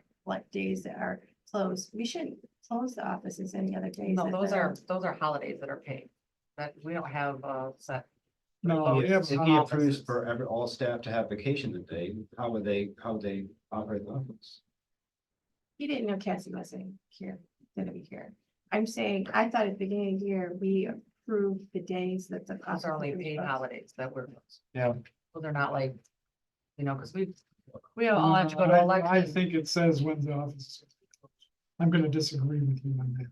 days that are closed. We shouldn't close the offices any other days. No, that those they're- are holidays that are paid. That, we don't have set. No, we have, If he approves for all staff to have vacation today, how would they operate the office? You didn't know Cassie wasn't here, gonna be here. I'm saying, I thought at the beginning of the year, we approved the days that the. Those office are only was paid closed. holidays that were. closed. Yeah. So they're not like, you know, because we all have to go to I election. think it says when the office. is closed. I'm gonna disagree with you on that.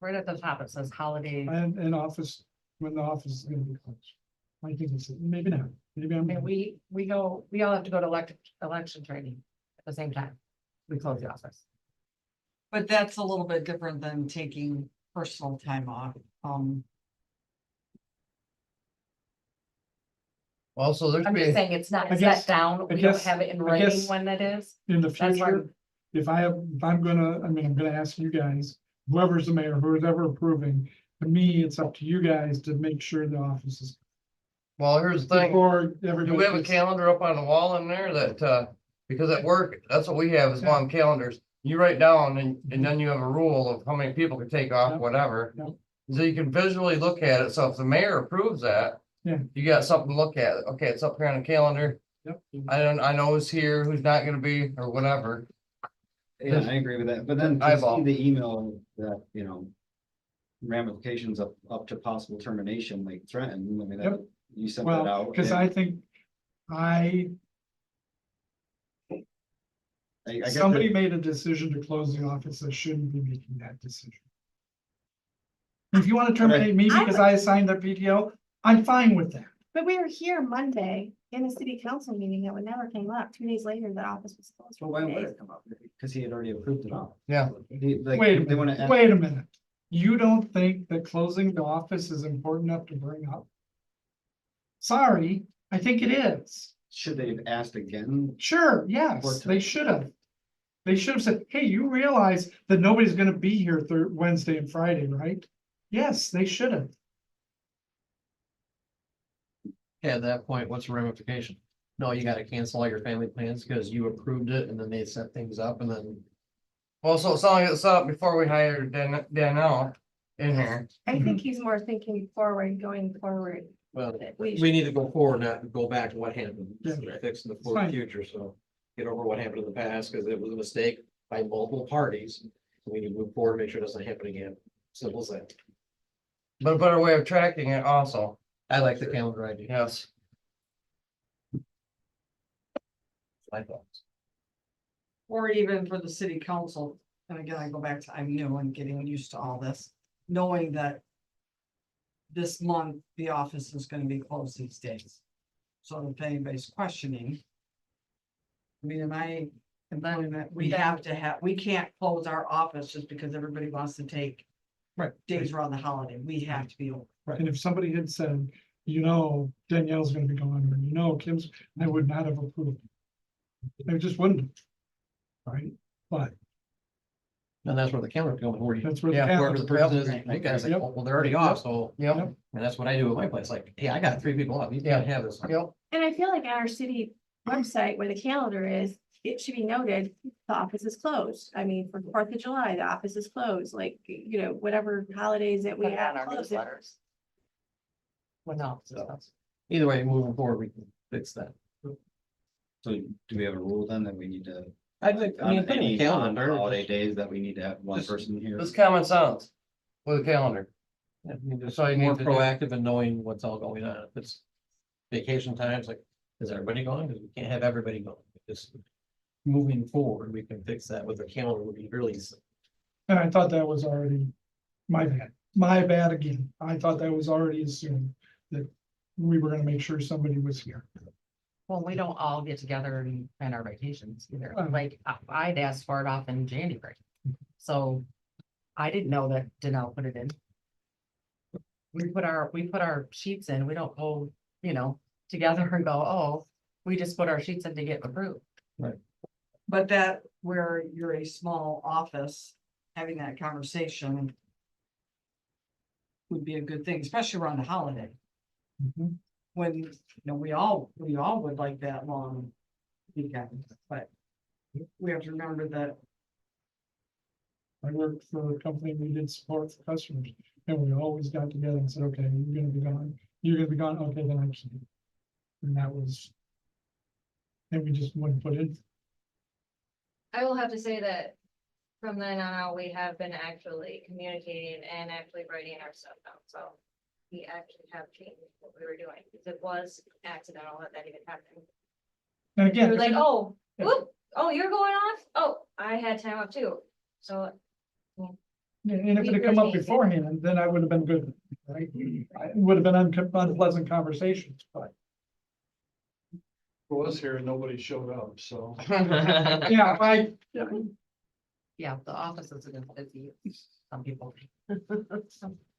Right at the top, it says holiday. And office, when the office is gonna be closed. I think it's, maybe not, maybe I'm. And we all have to go to election training at the same time. We close the office. But that's a little bit different than taking personal time off. Also, there's I'm just being, saying it's not I guess- set down, I we don't guess- have it in I writing guess- when that is. In the That's why future, if I'm gonna, I mean, I'm gonna ask you guys, whoever's the mayor, whoever's ever approving, to me, it's up to you guys to make sure the office is. well, here's the thing. Before Do everybody. we have a gets- calendar up on the wall in there that, because at work, that's what we have is on calendars. You write down and then you have a rule of how many people can take off, Yep. whatever. Yep. So you can visually look at it. So if the mayor approves that. Yeah. You got something to look at. Okay, it's up here on the calendar. Yep. I know who's here, who's not gonna be, or whatever. Yeah, I agree with that, but then to Eyeball. see the email that, ramifications up to possible termination, like threatened, I mean, Yep. that, you sent that Well, out. because and I think I get somebody that- made a decision to close the office, I shouldn't be making that decision. If you want to terminate me I because I assigned the PTO, I'm fine with that. But we were here Monday in a city council meeting that would never came up. 2 days later, the office was closed. Well, why would it come up? Because he had already approved it all. Yeah. Like, Wait a they wanna. minute, wait a minute. You don't think that closing the office is important enough to bring up? Sorry, I think it is. Should they have asked again? Sure, yes, Or to- they should have. They should have said, hey, you realize that nobody's gonna be here Wednesday and Friday, right? Yes, they should have. At that point, what's the ramification? No, you gotta cancel all your family plans because you approved it and then they set things up and then. Well, so it's all it's up before we hired Danielle in here. I think he's more thinking forward, going forward. Well, that we should- need to go forward, not go back to what happened. Yeah. Fix the Fine. future, so get over what happened in the past, because it was a mistake by multiple parties. We need to move forward, make sure it doesn't happen again. Simple as that. But a better way of tracking it also, I like the calendar idea. yes. My thoughts. Or even for the city council, and again, I go back to, I'm new and getting used to all this, knowing that. This month, the office is gonna be closed these days. So if anybody's questioning. I mean, am I implying that we have to have, we can't close our office just because everybody wants to take. Right. Days around the holiday, we have to be open. And if somebody had said, Danielle's gonna be gone, or Kim's, I would not have approved. I just wouldn't. Right, but And that's where the calendar going, where you, that's where. the Yeah, whoever the calendar- person is, you guys like, Yep. oh, well, they're already off, so. Yep, Yep. And that's what I do at my place, like, hey, I got 3 people off, you can't have this. yep. And I feel like on our city website where the calendar is, it should be noted, the office is closed. I mean, for 4th of July, the office is closed, like, whatever holidays that we Put it have. on our closed. newsletters. Well, no. So, either way, moving forward, we can fix that. So do we have a rule then that we need to, I think, I mean, on put in a any calendar. holiday days that we need to have one Just- person here? It's common sense with a calendar. Yeah, I mean, just So you more need to do- proactive in knowing what's all going on. If it's vacation times, like, is everybody going? Because we can't have everybody going. Just moving forward, we can fix that with a calendar would be really. And I thought that was already my bad again. I thought that was already assumed that we were gonna make sure somebody was here. Well, we don't all get together and plan our vacations either. Right. Like, I'd asked for it off in January. So I didn't know that Danelle put it in. We put our sheets in. We don't go, together and go, oh, we just put our sheets in to get approved. But that, where you're a small office, having that conversation. Would be a good thing, especially around the holiday, Mhm. when, we all would like that long weekend, but. We have to remember that, I worked for a company, we did support for customers, and we always got together and said, okay, you're gonna be gone, okay, then I can't. And that was. And we just wouldn't put in. I will have to say that from then on out, we have been actually communicating and actually writing our stuff down, so. We actually have changed what we were doing, because it was accidental that even happened. And We again, were like, oh, Yeah. whoop, oh, you're going off? Oh, I had time off too, so. and if it had come up beforehand, then I would have been good, right? It would have been unpleasant conversations, but. Was here and nobody showed up, so. Yeah, Yeah, the office isn't as busy as some people.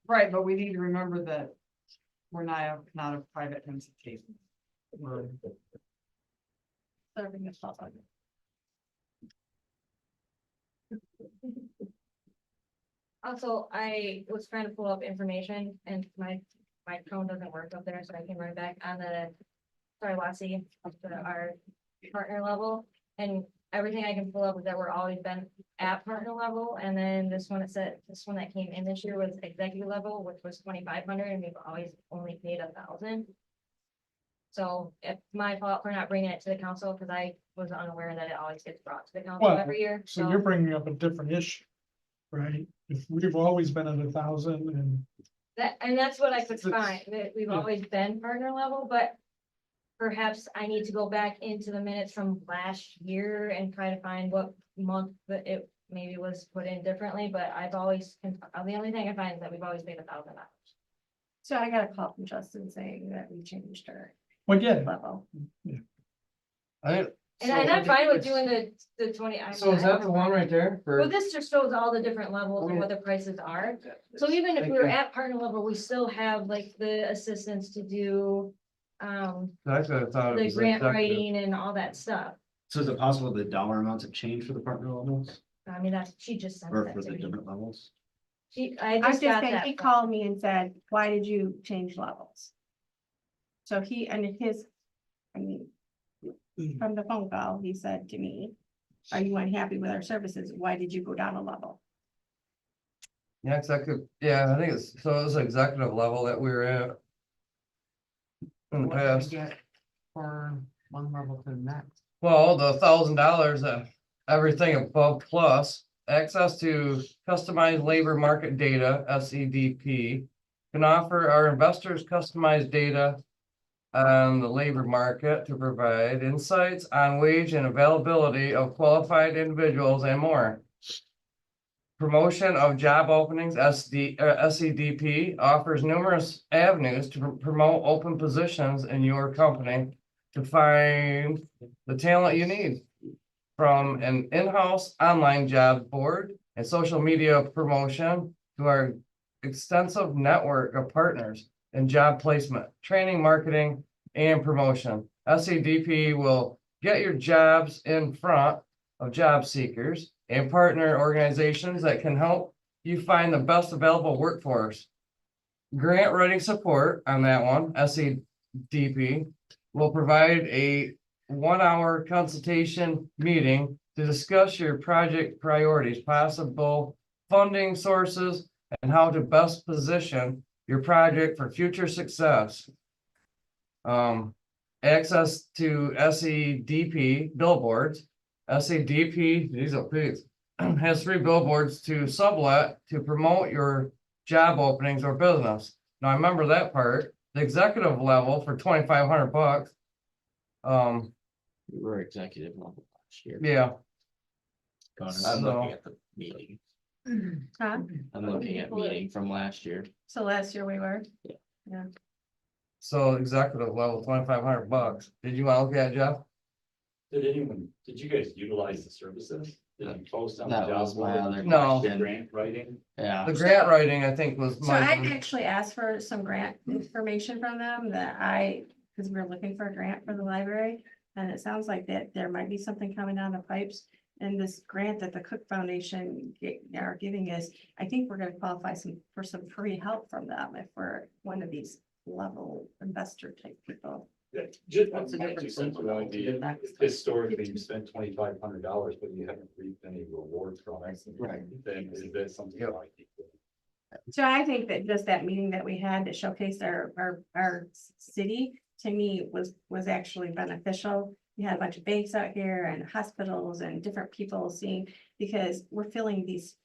Right, but we need to remember that we're not a private entity. We're Serving the public. Also, I was trying to pull up information and my phone doesn't work up there, so I can run back on the. Sorry, Lassie, up to our partner level, and everything I can pull up is that we're always been at partner level, and then this one, it said, this one that came in this year was executive level, which was 2,500, and we've always only paid 1,000. So it's my fault for not bringing it to the council, because I was unaware that it always gets brought to the council Well, every year, So you're bringing up a different issue, right? If we've always been at 1,000 and And that's what I could That's- find, that we've yeah. always been partner level, but. Perhaps I need to go back into the minutes from last year and try to find what month that it maybe was put in differently, but I've always, the only thing I find is that we've always paid $1,000. So I got a call from Justin saying that we changed our well, yeah, level. I think. And I'm fine with doing the 20. So is that the one right there for? Well, this just shows all the different levels and what the prices are. So even if we were at partner level, we still have like the assistants to do, That's what I thought. it the was grant executive. writing and all that stuff. So is it possible the dollar amounts have changed for the partner levels I mean, she just sent or that for to the me. different levels? I I'm just just got saying, that. he called me and said, why did you change levels? So he, and his, I mean, from the phone call, he said to me, are you unhappy with our services? Why did you go down a level? Yeah, executive, yeah, I think it's, so it was executive level that we were at. In the What did we past, get for one level to the next? well, the $1,000, everything above plus, access to customized labor market data, SEDP. Can offer our investors customized data on the labor market to provide insights on wage and availability of qualified individuals and more. Promotion of job openings, SEDP offers numerous avenues to promote open positions in your company to find the talent you need. From an in-house online job board and social media promotion to our extensive network of partners in job placement, training, marketing, and promotion. SEDP will get your jobs in front of job seekers and partner organizations that can help you find the best available workforce. Grant writing support on that one, SEDP, will provide a 1-hour consultation meeting to discuss your project priorities, possible funding sources, and how to best position your project for future success. Access to SEDP billboards. SEDP, these are big, has 3 billboards to sublet to promote your job openings or business. Now, I remember that part, the executive level for $2,500. We were executive level last year. Yeah, I'm looking at the meeting. Huh? I'm looking at meeting from last year. So last year we were, so executive level, $2,500. Did you want to look at it, Jeff? Did you guys utilize the services? Did you post on the That job was my board? other No. question. Grant writing? Yeah, The grant writing, I think, was so I my, actually asked for some grant information from them because we were looking for a grant for the library. And it sounds like that there might be something coming down the pipes. And this grant that the Cook Foundation are giving us, I think we're gonna qualify for some free help from them if we're one of these level investor type people. Yeah, just What's the my difference 2 cents in would one only to the be, next? historically, you spent $2,500, but you haven't reaped any rewards from it. Right. Then is that something Yep. like? So I think that just that meeting that we had to showcase our city, to me, was actually beneficial. We had a bunch of banks out here and hospitals and different people seeing, because we're filling these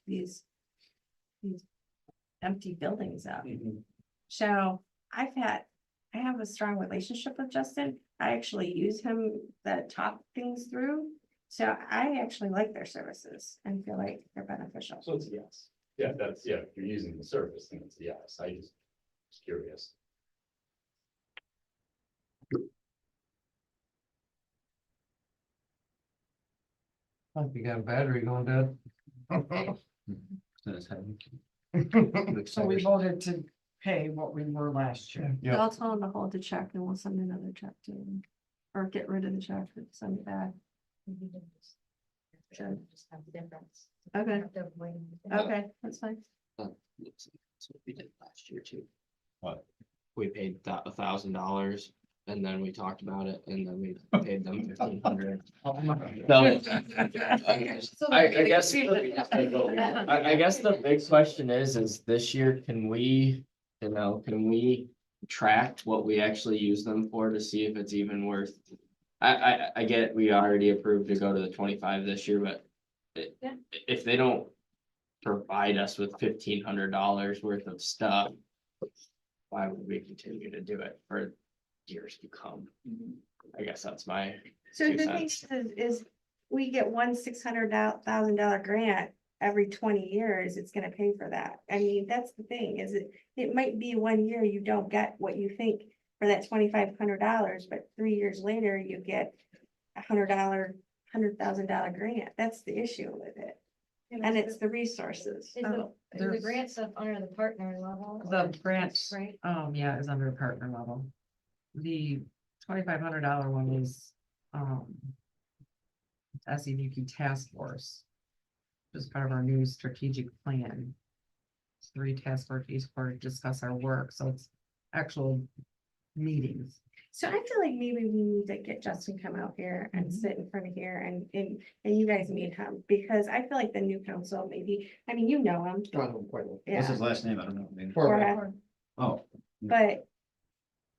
empty buildings up. So I have a strong relationship with Justin. I actually use him to talk things through. So I actually like their services and feel like they're beneficial. So it's a yes. Yeah, that's, yeah, if you're using the service, then it's a yes. I just was curious. you got a battery going dead. So we voted to pay what we were last year. Yep. I'll tell them to hold the check and we'll send another check to them. Or get rid of the check and send it back. Sure. Just have the difference. Okay. Have to avoid it. Okay, that's fine. That's what we did last year too. What? We paid that $1,000 and then we talked about it and then we paid them 1,500. I guess, I guess the big question is this year, can we track what we actually use them for to see if it's even worth? I get we already approved to go to the 25 this year, but Yeah. if they don't provide us with $1,500 worth of stuff, why would we continue to do it for years to come? I guess that's my So 2 the thing cents. is we get one $600,000 grant every 20 years, it's gonna pay for that. I mean, that's the thing, is it might be 1 year you don't get what you think for that $2,500, but 3 years later you get $100,000 grant. That's the issue with it. And it's the resources. Is So the there's- grant stuff under the partner level? The grant, Right? yeah, is under partner level. The $2,500 one is, SEVP task force. Just part of our new strategic plan. It's 3 task forces for discuss our work, so it's actual meetings. So I feel like maybe we need to get Justin come out here and sit in front of here and you guys meet him, because I feel like the new council maybe, I mean, you know him. What's Yeah, his last name? I don't know. I mean- Cora, Oh. but,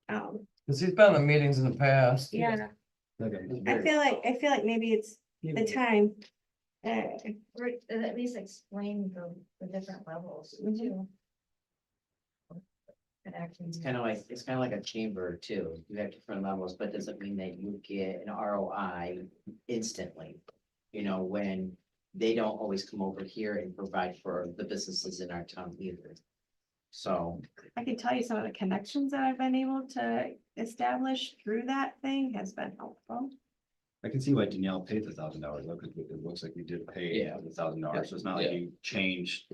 Cause he's been in meetings in the past. yeah, Okay. I feel like maybe it's the time. Or at least explain the different levels Mhm. too. It actually. It's kind of like a chamber too. You have different levels, but doesn't mean that you get an ROI instantly. You know, when they don't always come over here and provide for the businesses in our town either. So, I can tell you some of the connections that I've been able to establish through that thing has been helpful. I can see why Danielle paid the $1,000, though, because it looks like you did pay Yeah. the $1,000, so it's not like you changed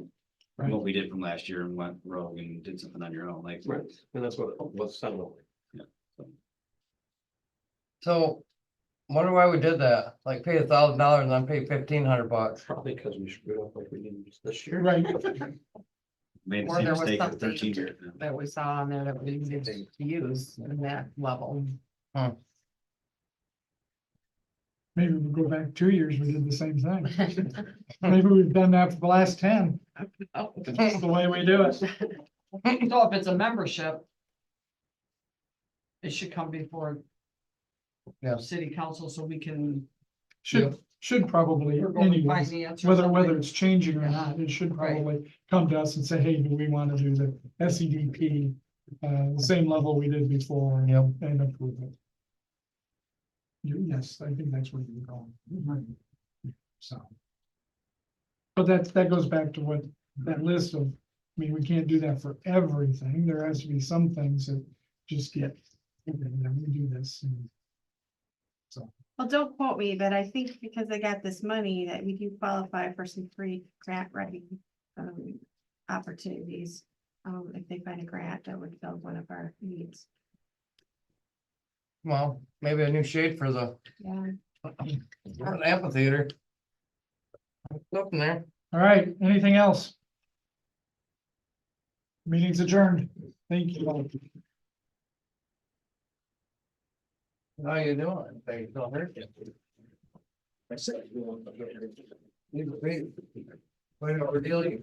Right. what we did from last year and went rogue and did something on your own, like. Right, and that's what's settled. So, wonder why we did that, like pay $1,000 and then pay $1,500. Probably because we screwed up like we did this year. Right. Made the Or same there was mistake for something 13 years. now. that we saw on there that we needed to use in that level. Maybe we go back 2 years, we did the same thing. Maybe we've done that for the last 10. It's just the way we do it. So if it's a membership, it should come before Yeah. city council so we can. Should probably we're going to find anyways, the answer whether something. it's changing or not, it should Right. probably come to us and say, hey, do we want to do the SEDP? The same level we did before and approve it. Yes, I think that's where you're going. So. But that goes back to what that list of, I mean, we can't do that for everything. There has to be some things that just get, okay, then we do this. And so, Well, don't quote me, but I think because I got this money that we do qualify for some free grant writing opportunities. If they find a grant that would fill one of our needs. Well, maybe a new shade for the amphitheater. Up in there. all right, anything else? Meeting's adjourned. Thank you. How you doing? They don't hurt you. Wait, we're dealing.